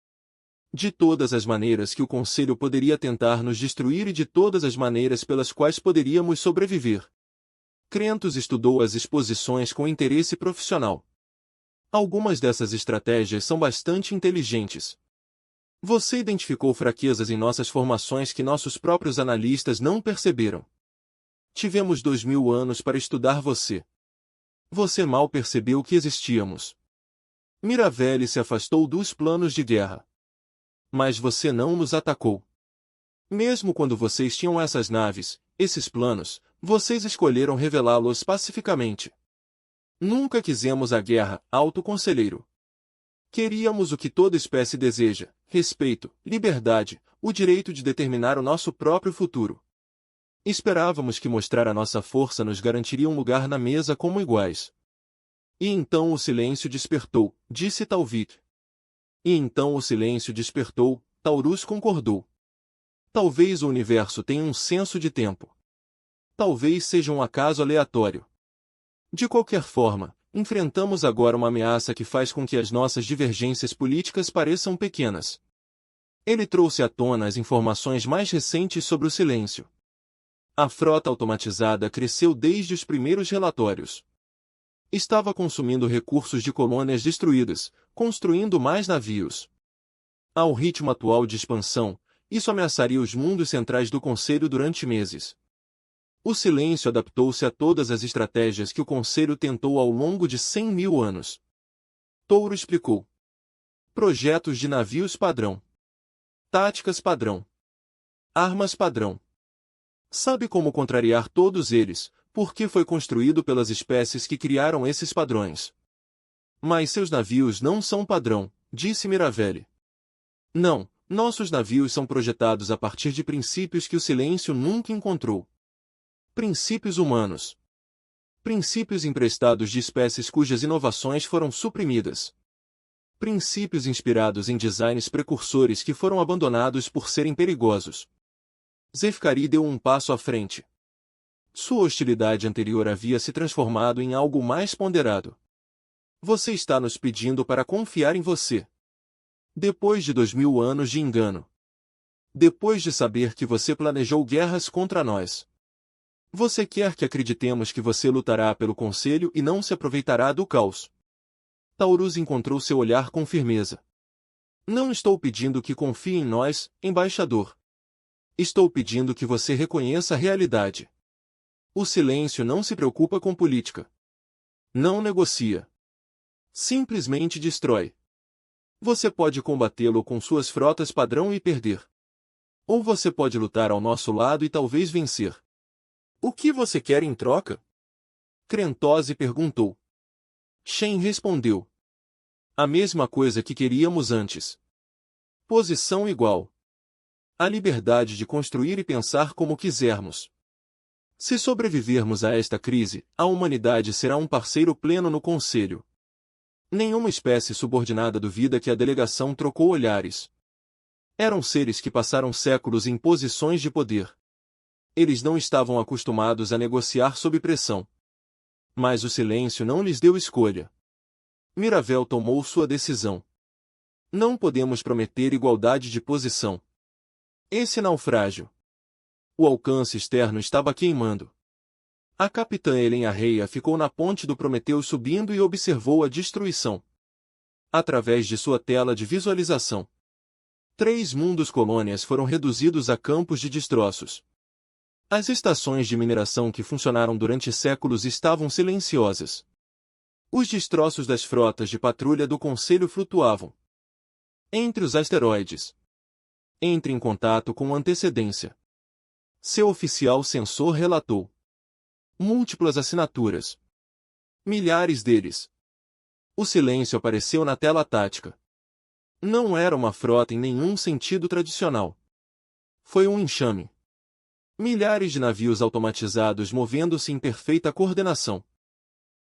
De todas as maneiras que o Conselho poderia tentar nos destruir e de todas as maneiras pelas quais poderíamos sobreviver. Krentos estudou as exposições com interesse profissional. Algumas dessas estratégias são bastante inteligentes. Você identificou fraquezas em nossas formações que nossos próprios analistas não perceberam. Tivemos 2000 anos para estudar você. Você mal percebeu que existíamos. Miravelli se afastou dos planos de guerra. Mas você não nos atacou. Mesmo quando vocês tinham essas naves, esses planos, vocês escolheram revelá-los pacificamente. Nunca quisemos a guerra, alto conselheiro. Queríamos o que toda espécie deseja: respeito, liberdade, o direito de determinar o nosso próprio futuro. Esperávamos que mostrar a nossa força nos garantiria um lugar na mesa como iguais. E então o silêncio despertou, disse Talvik. E então o silêncio despertou, Taurus concordou. Talvez o universo tenha um senso de tempo. Talvez seja um acaso aleatório. De qualquer forma, enfrentamos agora uma ameaça que faz com que as nossas divergências políticas pareçam pequenas. Ele trouxe à tona as informações mais recentes sobre o silêncio. A frota automatizada cresceu desde os primeiros relatórios. Estava consumindo recursos de colônias destruídas, construindo mais navios. Ao ritmo atual de expansão, isso ameaçaria os mundos centrais do Conselho durante meses. O silêncio adaptou-se a todas as estratégias que o Conselho tentou ao longo de 100.000 anos. Touro explicou. Projetos de navios padrão. Táticas padrão. Armas padrão. Sabe como contrariar todos eles, porque foi construído pelas espécies que criaram esses padrões. Mas seus navios não são padrão, disse Miravelli. Não, nossos navios são projetados a partir de princípios que o silêncio nunca encontrou. Princípios humanos. Princípios emprestados de espécies cujas inovações foram suprimidas. Princípios inspirados em designs precursores que foram abandonados por serem perigosos. Zefkari deu um passo à frente. Sua hostilidade anterior havia se transformado em algo mais ponderado. Você está nos pedindo para confiar em você. Depois de 2000 anos de engano. Depois de saber que você planejou guerras contra nós. Você quer que acreditemos que você lutará pelo Conselho e não se aproveitará do caos. Taurus encontrou seu olhar com firmeza. Não estou pedindo que confie em nós, embaixador. Estou pedindo que você reconheça a realidade. O silêncio não se preocupa com política. Não negocia. Simplesmente destrói. Você pode combatê-lo com suas frotas padrão e perder. Ou você pode lutar ao nosso lado e talvez vencer. O que você quer em troca? Krentose perguntou. Shen respondeu. A mesma coisa que queríamos antes. Posição igual. A liberdade de construir e pensar como quisermos. Se sobrevivermos a esta crise, a humanidade será um parceiro pleno no Conselho. Nenhuma espécie subordinada duvida que a delegação trocou olhares. Eram seres que passaram séculos em posições de poder. Eles não estavam acostumados a negociar sob pressão. Mas o silêncio não lhes deu escolha. Miravel tomou sua decisão. Não podemos prometer igualdade de posição. Esse naufrágio. O alcance externo estava queimando. A capitã Helen Arreia ficou na ponte do Prometheus subindo e observou a destruição. Através de sua tela de visualização. 3 mundos colônias foram reduzidos a campos de destroços. As estações de mineração que funcionaram durante séculos estavam silenciosas. Os destroços das frotas de patrulha do Conselho flutuavam entre os asteroides. Entre em contato com antecedência. Seu oficial sensor relatou. Múltiplas assinaturas. Milhares deles. O silêncio apareceu na tela tática. Não era uma frota em nenhum sentido tradicional. Foi um enxame. Milhares de navios automatizados movendo-se em perfeita coordenação.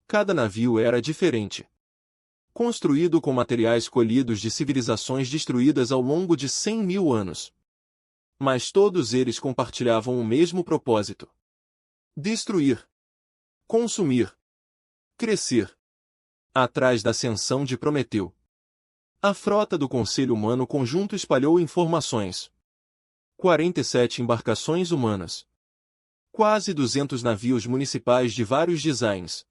Cada navio era diferente. Construído com materiais colhidos de civilizações destruídas ao longo de 100.000 anos. Mas todos eles compartilhavam o mesmo propósito: destruir, consumir, crescer. Atrás da ascensão de Prometeu, a frota do Conselho Humano Conjunto espalhou informações. 47 embarcações humanas. Quase 200 navios municipais de vários designs.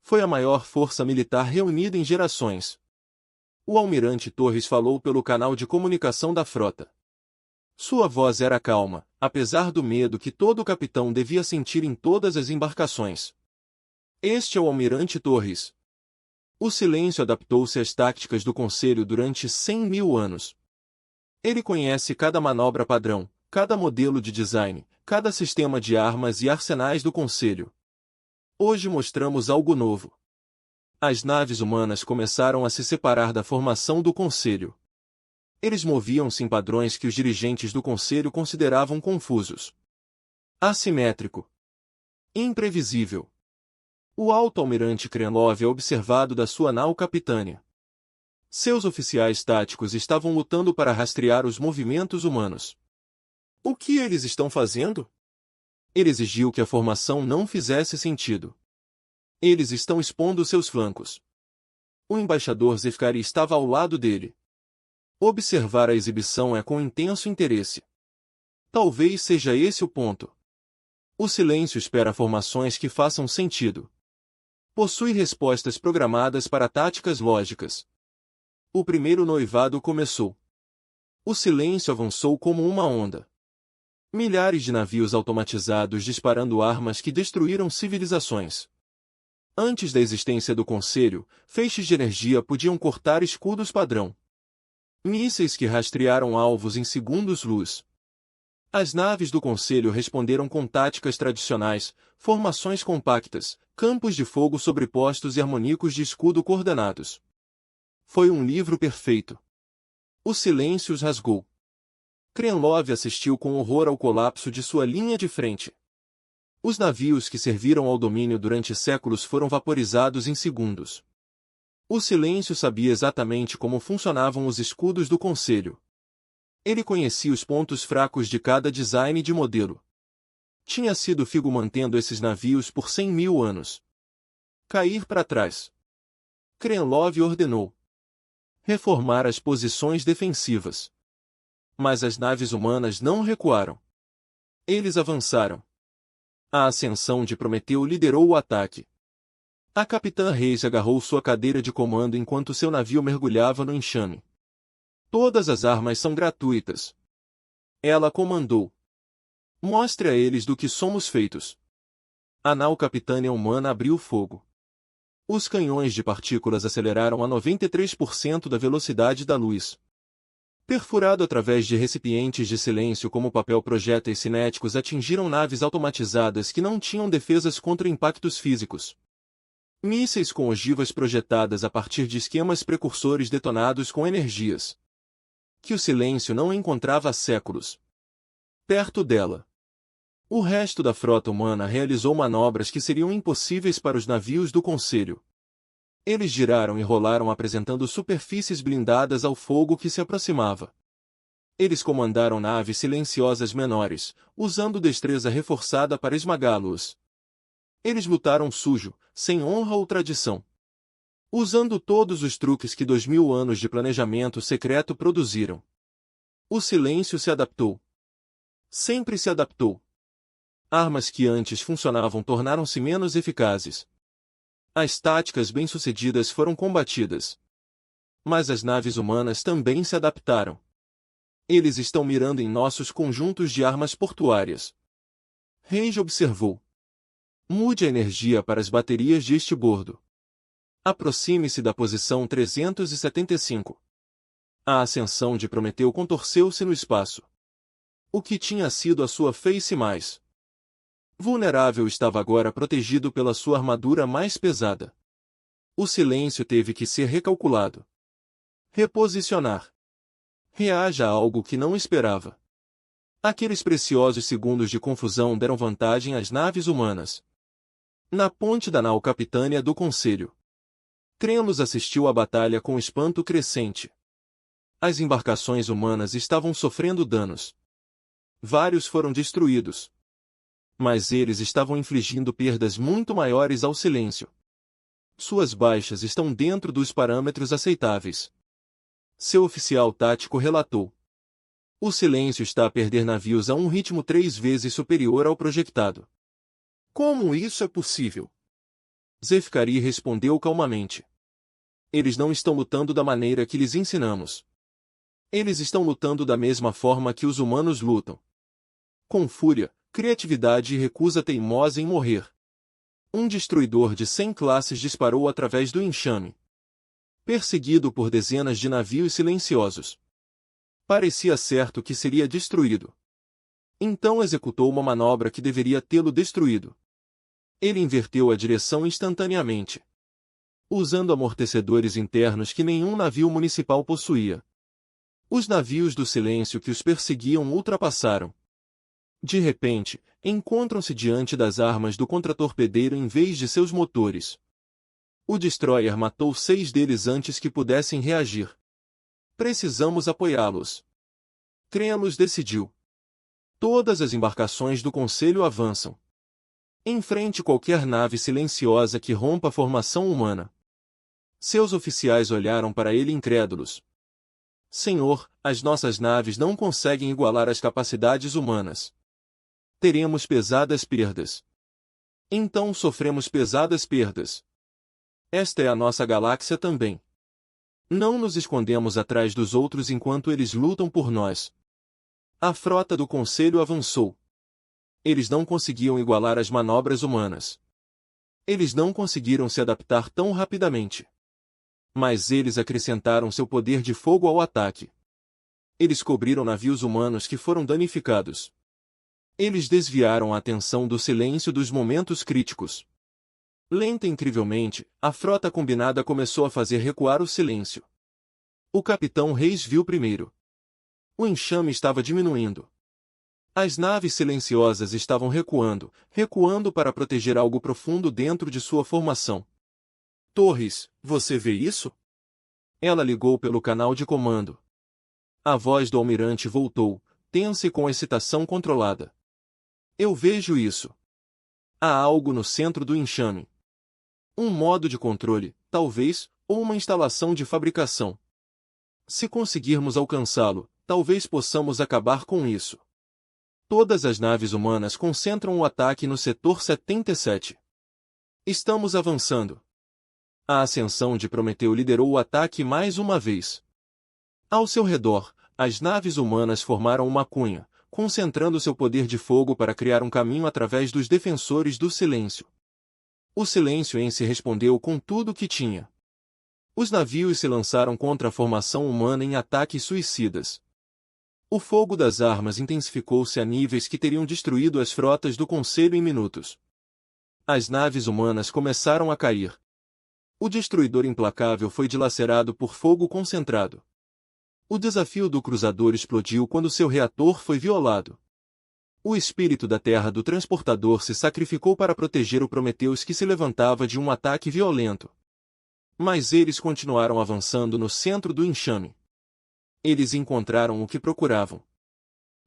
Foi a maior força militar reunida em gerações. O almirante Torres falou pelo canal de comunicação da frota. Sua voz era calma, apesar do medo que todo capitão devia sentir em todas as embarcações. Este é o almirante Torres. O silêncio adaptou-se às táticas do Conselho durante 100.000 anos. Ele conhece cada manobra padrão, cada modelo de design, cada sistema de armas e arsenais do Conselho. Hoje mostramos algo novo. As naves humanas começaram a se separar da formação do Conselho. Eles moviam-se em padrões que os dirigentes do Conselho consideravam confusos. Assimétrico. Imprevisível. O alto-almirante Krenlov é observado da sua nau capitânia. Seus oficiais táticos estavam lutando para rastrear os movimentos humanos. O que eles estão fazendo? Ele exigiu que a formação não fizesse sentido. Eles estão expondo seus flancos. O embaixador Zefkari estava ao lado dele. Observar a exibição é com intenso interesse. Talvez seja esse o ponto. O silêncio espera formações que façam sentido. Possui respostas programadas para táticas lógicas. O primeiro noivado começou. O silêncio avançou como uma onda. Milhares de navios automatizados disparando armas que destruíram civilizações. Antes da existência do Conselho, feixes de energia podiam cortar escudos padrão. Mísseis que rastrearam alvos em segundos-luz. As naves do Conselho responderam com táticas tradicionais, formações compactas, campos de fogo sobrepostos e harmônicos de escudo coordenados. Foi um livro perfeito. O silêncio os rasgou. Krenlov assistiu com horror ao colapso de sua linha de frente. Os navios que serviram ao domínio durante séculos foram vaporizados em segundos. O silêncio sabia exatamente como funcionavam os escudos do Conselho. Ele conhecia os pontos fracos de cada design de modelo. Tinha sido Figo mantendo esses navios por 100.000 anos. Cair para trás. Krenlov ordenou. Reformar as posições defensivas. Mas as naves humanas não recuaram. Eles avançaram. A ascensão de Prometeu liderou o ataque. A capitã Reis agarrou sua cadeira de comando enquanto seu navio mergulhava no enxame. Todas as armas são gratuitas. Ela comandou. Mostre a eles do que somos feitos. A nau capitânia humana abriu fogo. Os canhões de partículas aceleraram a 93% da velocidade da luz. Perfurado através de recipientes de silêncio como papel, projéteis cinéticos atingiram naves automatizadas que não tinham defesas contra impactos físicos. Mísseis com ogivas projetadas a partir de esquemas precursores detonados com energias que o silêncio não encontrava há séculos. Perto dela, o resto da frota humana realizou manobras que seriam impossíveis para os navios do Conselho. Eles giraram e rolaram apresentando superfícies blindadas ao fogo que se aproximava. Eles comandaram naves silenciosas menores, usando destreza reforçada para esmagá-los. Eles lutaram sujo, sem honra ou tradição. Usando todos os truques que 2000 anos de planejamento secreto produziram. O silêncio se adaptou. Sempre se adaptou. Armas que antes funcionavam tornaram-se menos eficazes. As táticas bem-sucedidas foram combatidas. Mas as naves humanas também se adaptaram. Eles estão mirando em nossos conjuntos de armas portuárias. Reis observou. Mude a energia para as baterias de estibordo. Aproxime-se da posição 375. A ascensão de Prometeu contorceu-se no espaço. O que tinha sido a sua face mais vulnerável estava agora protegido pela sua armadura mais pesada. O silêncio teve que ser recalculado. Reposicionar. Reaja a algo que não esperava. Aqueles preciosos segundos de confusão deram vantagem às naves humanas. Na ponte da nau capitânia do Conselho, Tremos assistiu à batalha com espanto crescente. As embarcações humanas estavam sofrendo danos. Vários foram destruídos. Mas eles estavam infligindo perdas muito maiores ao silêncio. Suas baixas estão dentro dos parâmetros aceitáveis. Seu oficial tático relatou. O silêncio está a perder navios a um ritmo 3 vezes superior ao projetado. Como isso é possível? Zefkari respondeu calmamente. Eles não estão lutando da maneira que lhes ensinamos. Eles estão lutando da mesma forma que os humanos lutam. Com fúria, criatividade e recusa teimosa em morrer. Um destruidor de 100 classes disparou através do enxame. Perseguido por dezenas de navios silenciosos. Parecia certo que seria destruído. Então executou uma manobra que deveria tê-lo destruído. Ele inverteu a direção instantaneamente, usando amortecedores internos que nenhum navio municipal possuía. Os navios do silêncio que os perseguiam ultrapassaram. De repente, encontram-se diante das armas do contratorpedeiro em vez de seus motores. O destroyer matou 6 deles antes que pudessem reagir. Precisamos apoiá-los. Tremos decidiu. Todas as embarcações do Conselho avançam. Enfrente qualquer nave silenciosa que rompa a formação humana. Seus oficiais olharam para ele incrédulos. Senhor, as nossas naves não conseguem igualar as capacidades humanas. Teremos pesadas perdas. Então sofremos pesadas perdas. Esta é a nossa galáxia também. Não nos escondemos atrás dos outros enquanto eles lutam por nós. A frota do Conselho avançou. Eles não conseguiam igualar as manobras humanas. Eles não conseguiram se adaptar tão rapidamente. Mas eles acrescentaram seu poder de fogo ao ataque. Eles cobriram navios humanos que foram danificados. Eles desviaram a atenção do silêncio dos momentos críticos. Lenta e incrivelmente, a frota combinada começou a fazer recuar o silêncio. O capitão Reis viu primeiro. O enxame estava diminuindo. As naves silenciosas estavam recuando para proteger algo profundo dentro de sua formação. Torres, você vê isso? Ela ligou pelo canal de comando. A voz do almirante voltou, tensa e com excitação controlada. Eu vejo isso. Há algo no centro do enxame. Um modo de controle, talvez, ou uma instalação de fabricação. Se conseguirmos alcançá-lo, talvez possamos acabar com isso. Todas as naves humanas concentram o ataque no setor 77. Estamos avançando. A ascensão de Prometeu liderou o ataque mais uma vez. Ao seu redor, as naves humanas formaram uma cunha, concentrando seu poder de fogo para criar um caminho através dos defensores do silêncio. O silêncio em si respondeu com tudo o que tinha. Os navios se lançaram contra a formação humana em ataques suicidas. O fogo das armas intensificou-se a níveis que teriam destruído as frotas do Conselho em minutos. As naves humanas começaram a cair. O destruidor implacável foi dilacerado por fogo concentrado. O desafio do cruzador explodiu quando seu reator foi violado. O espírito da terra do transportador se sacrificou para proteger o Prometheus que se levantava de um ataque violento. Mas eles continuaram avançando no centro do enxame. Eles encontraram o que procuravam.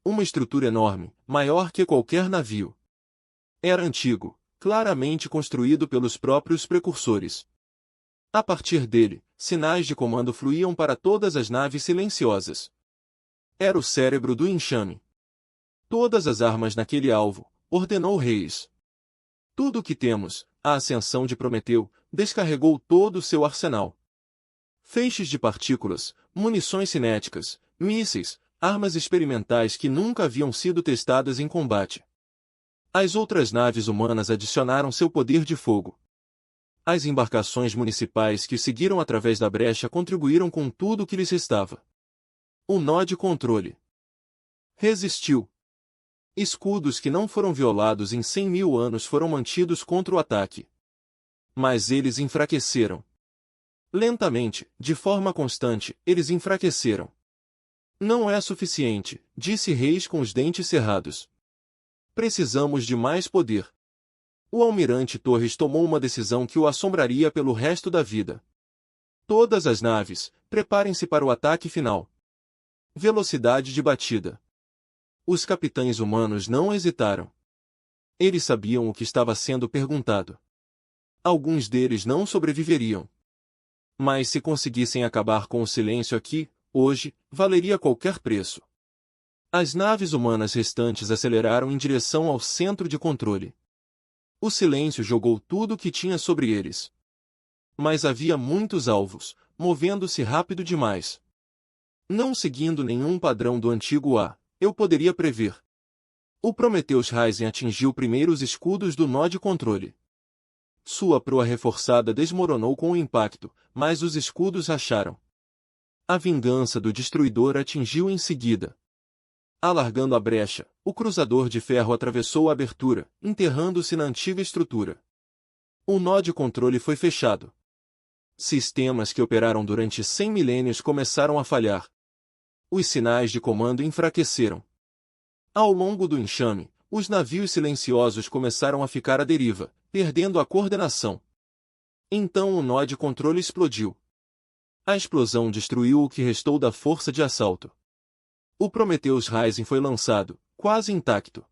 Uma estrutura enorme, maior que qualquer navio. Era antigo, claramente construído pelos próprios precursores. A partir dele, sinais de comando fluíam para todas as naves silenciosas. Era o cérebro do enxame. Todas as armas naquele alvo, ordenou Reis. Tudo o que temos, a ascensão de Prometeu, descarregou todo o seu arsenal. Feixes de partículas, munições cinéticas, mísseis, armas experimentais que nunca haviam sido testadas em combate. As outras naves humanas adicionaram seu poder de fogo. As embarcações municipais que seguiram através da brecha contribuíram com tudo o que lhes restava. O nó de controle resistiu. Escudos que não foram violados em 100.000 anos foram mantidos contra o ataque. Mas eles enfraqueceram. Lentamente, de forma constante, eles enfraqueceram. Não é suficiente, disse Reis com os dentes cerrados. Precisamos de mais poder. O almirante Torres tomou uma decisão que o assombraria pelo resto da vida. Todas as naves, preparem-se para o ataque final. Velocidade de batida. Os capitães humanos não hesitaram. Eles sabiam o que estava sendo perguntado. Alguns deles não sobreviveriam. Mas se conseguissem acabar com o silêncio aqui, hoje, valeria qualquer preço. As naves humanas restantes aceleraram em direção ao centro de controle. O silêncio jogou tudo o que tinha sobre eles. Mas havia muitos alvos, movendo-se rápido demais. Não seguindo nenhum padrão do antigo A, eu poderia prever. O Prometheus Rising atingiu primeiro os escudos do nó de controle. Sua proa reforçada desmoronou com o impacto, mas os escudos racharam. A vingança do destruidor atingiu em seguida. Alargando a brecha, o cruzador de ferro atravessou a abertura, enterrando-se na antiga estrutura. O nó de controle foi fechado. Sistemas que operaram durante 100 milênios começaram a falhar. Os sinais de comando enfraqueceram. Ao longo do enxame, os navios silenciosos começaram a ficar à deriva, perdendo a coordenação. Então o nó de controle explodiu. A explosão destruiu o que restou da força de assalto. O Prometheus Rising foi lançado, quase intacto.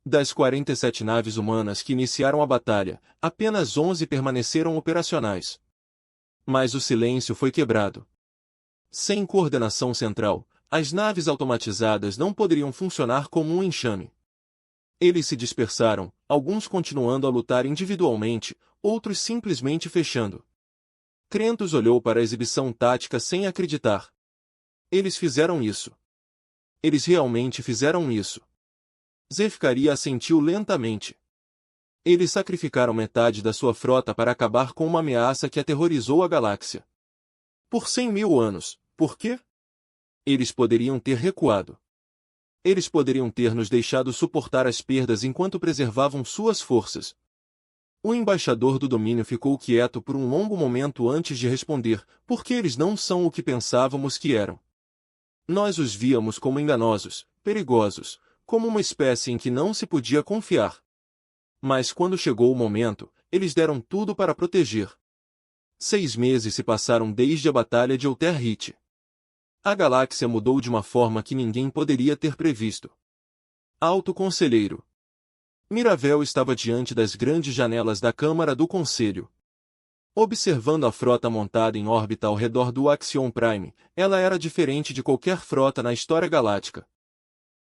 Das 47 naves humanas que iniciaram a batalha, apenas 11 permaneceram operacionais. Mas o silêncio foi quebrado. Sem coordenação central, as naves automatizadas não poderiam funcionar como um enxame. Eles se dispersaram, alguns continuando a lutar individualmente, outros simplesmente fechando. Kratos olhou para a exibição tática sem acreditar. Eles fizeram isso. Eles realmente fizeram isso. Zefcaria assentiu lentamente. Eles sacrificaram metade da sua frota para acabar com uma ameaça que aterrorizou a galáxia. Por 100.000 anos, por quê? Eles poderiam ter recuado. Eles poderiam ter nos deixado suportar as perdas enquanto preservavam suas forças. O embaixador do domínio ficou quieto por um longo momento antes de responder, porque eles não são o que pensávamos que eram. Nós os víamos como enganosos, perigosos, como uma espécie em que não se podia confiar. Mas quando chegou o momento, eles deram tudo para proteger. 6 meses se passaram desde a Batalha de Ulterrit. A galáxia mudou de uma forma que ninguém poderia ter previsto. Alto Conselheiro. Miravel estava diante das grandes janelas da Câmara do Conselho. Observando a frota montada em órbita ao redor do Axion Prime, ela era diferente de qualquer frota na história galáctica.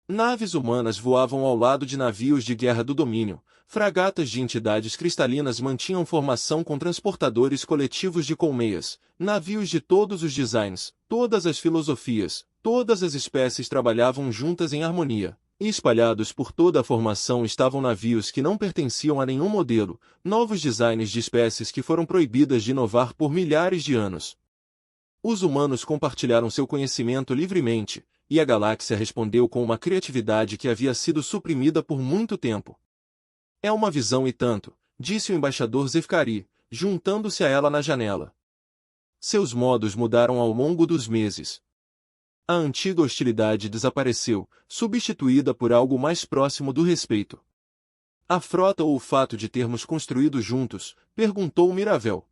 Naves humanas voavam ao lado de navios de guerra do domínio, fragatas de entidades cristalinas mantinham formação com transportadores coletivos de colmeias, navios de todos os designs, todas as filosofias, todas as espécies trabalhavam juntas em harmonia. E espalhados por toda a formação estavam navios que não pertenciam a nenhum modelo, novos designs de espécies que foram proibidas de inovar por milhares de anos. Os humanos compartilharam seu conhecimento livremente, e a galáxia respondeu com uma criatividade que havia sido suprimida por muito tempo. É uma visão e tanto, disse o embaixador Zefcari, juntando-se a ela na janela. Seus modos mudaram ao longo dos meses. A antiga hostilidade desapareceu, substituída por algo mais próximo do respeito. A frota ou o fato de termos construído juntos? Perguntou Miravel.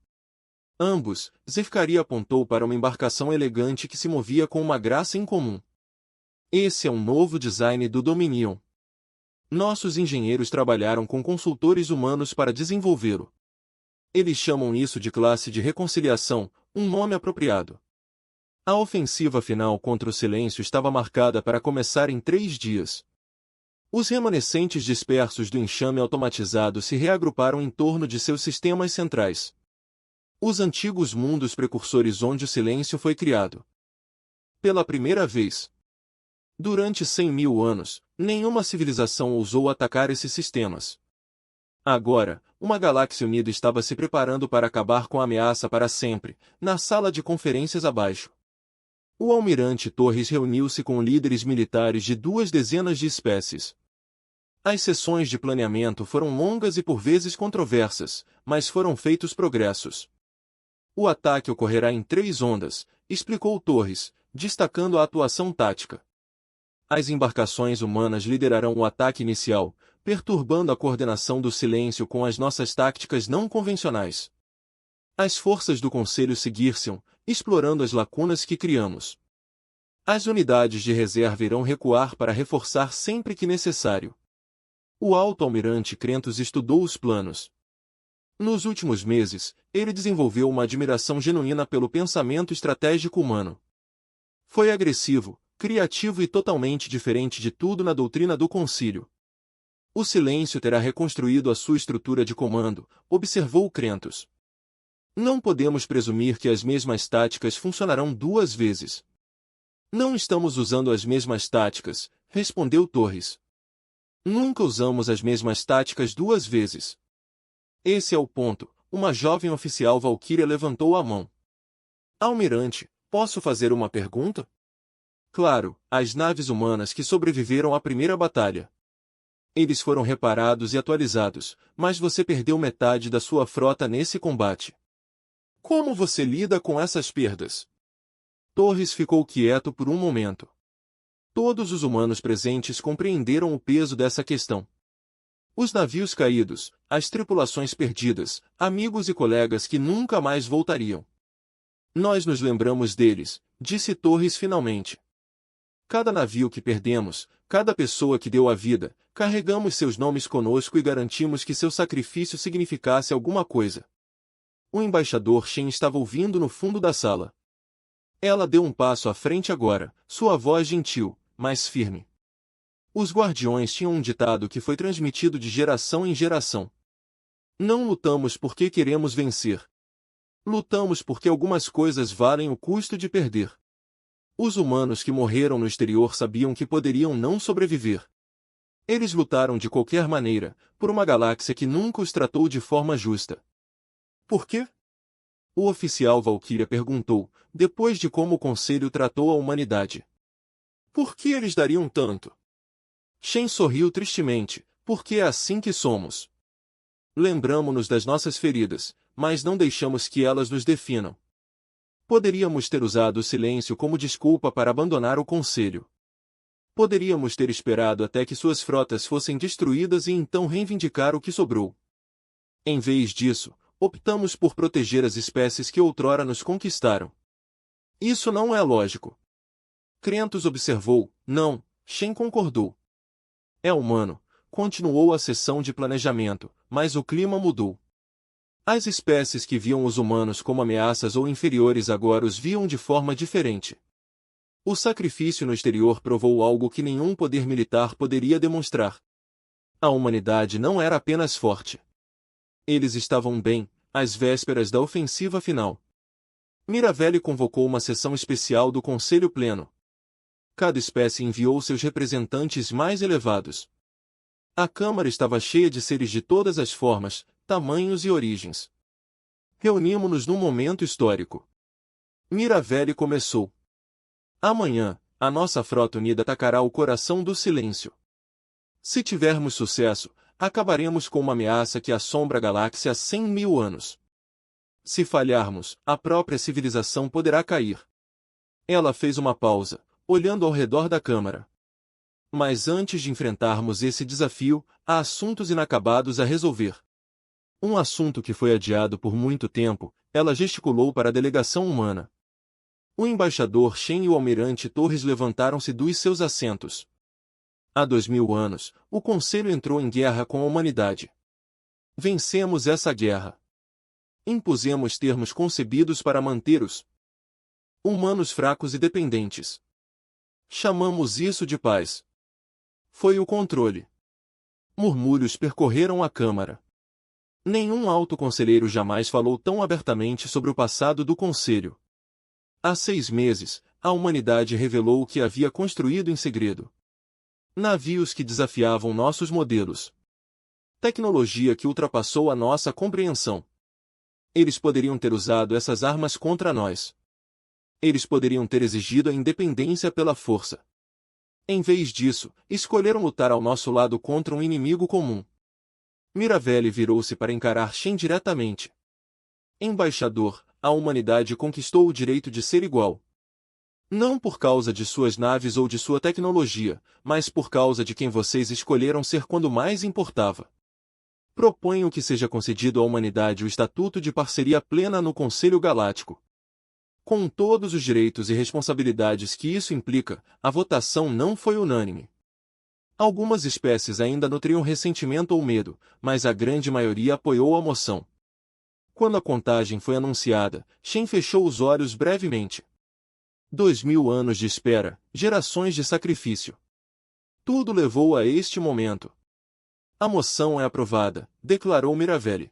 Ambos, Zefcari apontou para uma embarcação elegante que se movia com uma graça incomum. Esse é um novo design do Dominion. Nossos engenheiros trabalharam com consultores humanos para desenvolvê-lo. Eles chamam isso de classe de reconciliação, um nome apropriado. A ofensiva final contra o silêncio estava marcada para começar em 3 dias. Os remanescentes dispersos do enxame automatizado se reagruparam em torno de seus sistemas centrais. Os antigos mundos precursores onde o silêncio foi criado. Pela primeira vez. Durante 100.000 anos, nenhuma civilização ousou atacar esses sistemas. Agora, uma galáxia unida estava se preparando para acabar com a ameaça para sempre, na sala de conferências abaixo. O almirante Torres reuniu-se com líderes militares de 2 dezenas de espécies. As sessões de planeamento foram longas e por vezes controversas, mas foram feitos progressos. O ataque ocorrerá em 3 ondas, explicou Torres, destacando a atuação tática. As embarcações humanas liderarão o ataque inicial, perturbando a coordenação do silêncio com as nossas táticas não convencionais. As forças do Conselho seguir-se-ão, explorando as lacunas que criamos. As unidades de reserva irão recuar para reforçar sempre que necessário. O alto-almirante Krentos estudou os planos. Nos últimos meses, ele desenvolveu uma admiração genuína pelo pensamento estratégico humano. Foi agressivo, criativo e totalmente diferente de tudo na doutrina do concílio. O silêncio terá reconstruído a sua estrutura de comando, observou Krentos. Não podemos presumir que as mesmas táticas funcionarão 2 vezes. Não estamos usando as mesmas táticas, respondeu Torres. Nunca usamos as mesmas táticas 2 vezes. Esse é o ponto. Uma jovem oficial valquíria levantou a mão. Almirante, posso fazer uma pergunta? Claro, as naves humanas que sobreviveram à primeira batalha. Eles foram reparados e atualizados, mas você perdeu metade da sua frota nesse combate. Como você lida com essas perdas? Torres ficou quieto por um momento. Todos os humanos presentes compreenderam o peso dessa questão. Os navios caídos, as tripulações perdidas, amigos e colegas que nunca mais voltariam. Nós nos lembramos deles, disse Torres finalmente. Cada navio que perdemos, cada pessoa que deu a vida, carregamos seus nomes conosco e garantimos que seu sacrifício significasse alguma coisa. O embaixador Shen estava ouvindo no fundo da sala. Ela deu um passo à frente agora, sua voz gentil, mas firme. Os guardiões tinham um ditado que foi transmitido de geração em geração. Não lutamos porque queremos vencer. Lutamos porque algumas coisas valem o custo de perder. Os humanos que morreram no exterior sabiam que poderiam não sobreviver. Eles lutaram de qualquer maneira, por uma galáxia que nunca os tratou de forma justa. Por quê? O oficial Valkyria perguntou, depois de como o Conselho tratou a humanidade. Por que eles dariam tanto? Shen sorriu tristemente, porque é assim que somos. Lembramo-nos das nossas feridas, mas não deixamos que elas nos definam. Poderíamos ter usado o silêncio como desculpa para abandonar o Conselho. Poderíamos ter esperado até que suas frotas fossem destruídas e então reivindicar o que sobrou. Em vez disso, optamos por proteger as espécies que outrora nos conquistaram. Isso não é lógico. Krentos observou, não, Shen concordou. É humano, continuou a sessão de planejamento, mas o clima mudou. As espécies que viam os humanos como ameaças ou inferiores agora os viam de forma diferente. O sacrifício no exterior provou algo que nenhum poder militar poderia demonstrar. A humanidade não era apenas forte. Eles estavam bem, às vésperas da ofensiva final. Miravelli convocou uma sessão especial do Conselho Pleno. Cada espécie enviou seus representantes mais elevados. A Câmara estava cheia de seres de todas as formas, tamanhos e origens. Reunimos-nos num momento histórico. Miravelli começou. Amanhã, a nossa frota unida atacará o coração do silêncio. Se tivermos sucesso, acabaremos com uma ameaça que assombra a galáxia há 100.000 anos. Se falharmos, a própria civilização poderá cair. Ela fez uma pausa, olhando ao redor da Câmara. Mas antes de enfrentarmos esse desafio, há assuntos inacabados a resolver. Um assunto que foi adiado por muito tempo, ela gesticulou para a delegação humana. O embaixador Shen e o almirante Torres levantaram-se dos seus assentos. Há 2000 anos, o Conselho entrou em guerra com a humanidade. Vencemos essa guerra. Impusemos termos concebidos para manter os humanos fracos e dependentes. Chamamos isso de paz. Foi o controle. Murmúrios percorreram a Câmara. Nenhum alto conselheiro jamais falou tão abertamente sobre o passado do Conselho. Há 6 meses, a humanidade revelou o que havia construído em segredo. Navios que desafiavam nossos modelos. Tecnologia que ultrapassou a nossa compreensão. Eles poderiam ter usado essas armas contra nós. Eles poderiam ter exigido a independência pela força. Em vez disso, escolheram lutar ao nosso lado contra um inimigo comum. Miravelli virou-se para encarar Shen diretamente. Embaixador, a humanidade conquistou o direito de ser igual. Não por causa de suas naves ou de sua tecnologia, mas por causa de quem vocês escolheram ser quando mais importava. Proponho que seja concedido à humanidade o estatuto de parceria plena no Conselho Galáctico. Com todos os direitos e responsabilidades que isso implica, a votação não foi unânime. Algumas espécies ainda nutriam ressentimento ou medo, mas a grande maioria apoiou a moção. Quando a contagem foi anunciada, Shen fechou os olhos brevemente. 2000 anos de espera, gerações de sacrifício. Tudo levou a este momento. A moção é aprovada, declarou Miravelli.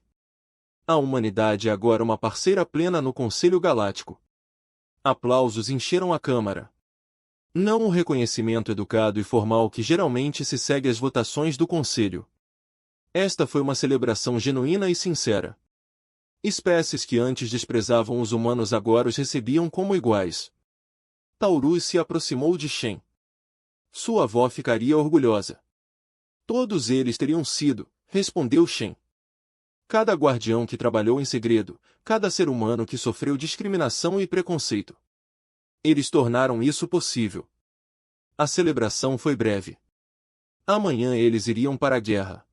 A humanidade é agora uma parceira plena no Conselho Galáctico. Aplausos encheram a Câmara. Não o reconhecimento educado e formal que geralmente se segue às votações do Conselho. Esta foi uma celebração genuína e sincera. Espécies que antes desprezavam os humanos agora os recebiam como iguais. Taurus se aproximou de Shen. Sua avó ficaria orgulhosa. Todos eles teriam sido, respondeu Shen. Cada guardião que trabalhou em segredo, cada ser humano que sofreu discriminação e preconceito. Eles tornaram isso possível. A celebração foi breve. Amanhã eles iriam para a guerra.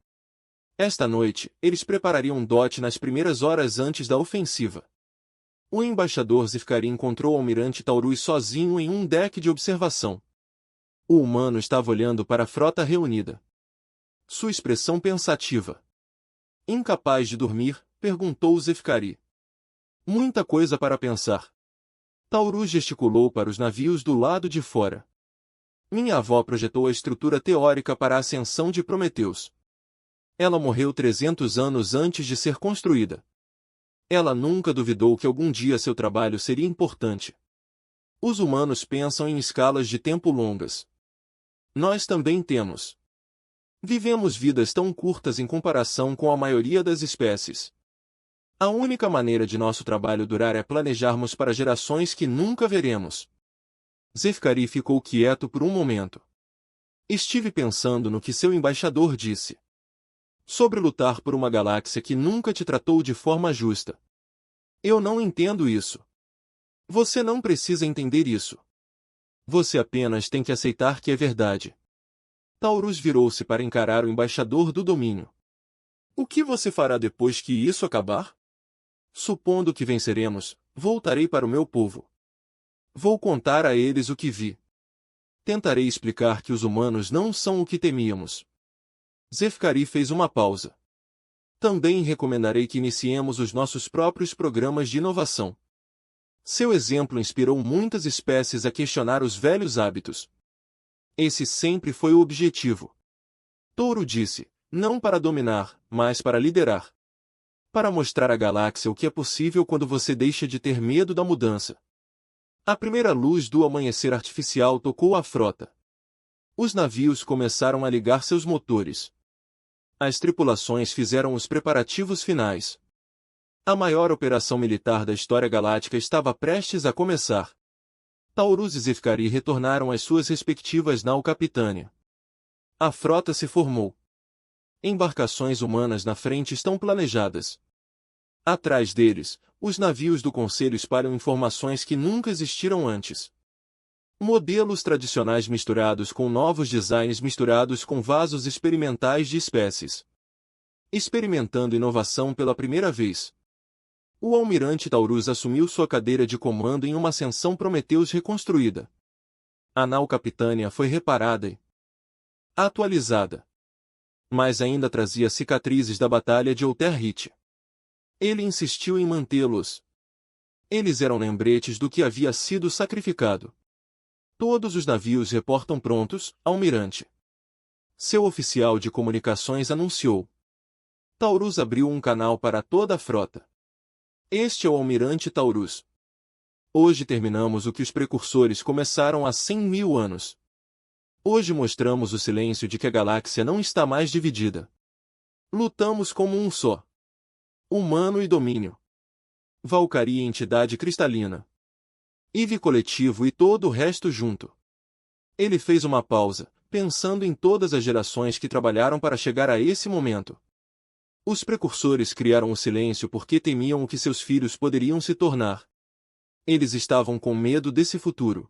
Esta noite, eles preparariam um dote nas primeiras horas antes da ofensiva. O embaixador Zefkari encontrou o almirante Taurus sozinho em um deck de observação. O humano estava olhando para a frota reunida. Sua expressão pensativa. Incapaz de dormir, perguntou Zefkari. Muita coisa para pensar. Taurus gesticulou para os navios do lado de fora. Minha avó projetou a estrutura teórica para a ascensão de Prometeus. Ela morreu 300 anos antes de ser construída. Ela nunca duvidou que algum dia seu trabalho seria importante. Os humanos pensam em escalas de tempo longas. Nós também temos. Vivemos vidas tão curtas em comparação com a maioria das espécies. A única maneira de nosso trabalho durar é planejarmos para gerações que nunca veremos. Zefkari ficou quieto por um momento. Estive pensando no que seu embaixador disse. Sobre lutar por uma galáxia que nunca te tratou de forma justa. Eu não entendo isso. Você não precisa entender isso. Você apenas tem que aceitar que é verdade. Taurus virou-se para encarar o embaixador do domínio. O que você fará depois que isso acabar? Supondo que venceremos, voltarei para o meu povo. Vou contar a eles o que vi. Tentarei explicar que os humanos não são o que temíamos. Zefkari fez uma pausa. Também recomendarei que iniciemos os nossos próprios programas de inovação. Seu exemplo inspirou muitas espécies a questionar os velhos hábitos. Esse sempre foi o objetivo. Touro disse, não para dominar, mas para liderar. Para mostrar à galáxia o que é possível quando você deixa de ter medo da mudança. A primeira luz do amanhecer artificial tocou a frota. Os navios começaram a ligar seus motores. As tripulações fizeram os preparativos finais. A maior operação militar da história galáctica estava prestes a começar. Taurus e Zefkari retornaram às suas respectivas nau capitânia. A frota se formou. Embarcações humanas na frente estão planejadas. Atrás deles, os navios do Conselho espalham informações que nunca existiram antes. Modelos tradicionais misturados com novos designs misturados com vasos experimentais de espécies. Experimentando inovação pela primeira vez. O almirante Taurus assumiu sua cadeira de comando em uma ascensão Prometeus reconstruída. A nau capitânia foi reparada e atualizada. Mas ainda trazia cicatrizes da batalha de Outterrit. Ele insistiu em mantê-los. Eles eram lembretes do que havia sido sacrificado. Todos os navios reportam prontos, almirante. Seu oficial de comunicações anunciou. Taurus abriu um canal para toda a frota. Este é o almirante Taurus. Hoje terminamos o que os precursores começaram há 100.000 anos. Hoje mostramos o silêncio de que a galáxia não está mais dividida. Lutamos como um só. Humano e domínio. Valkyrie e entidade cristalina. Eve coletivo e todo o resto junto. Ele fez uma pausa, pensando em todas as gerações que trabalharam para chegar a esse momento. Os precursores criaram o silêncio porque temiam o que seus filhos poderiam se tornar. Eles estavam com medo desse futuro.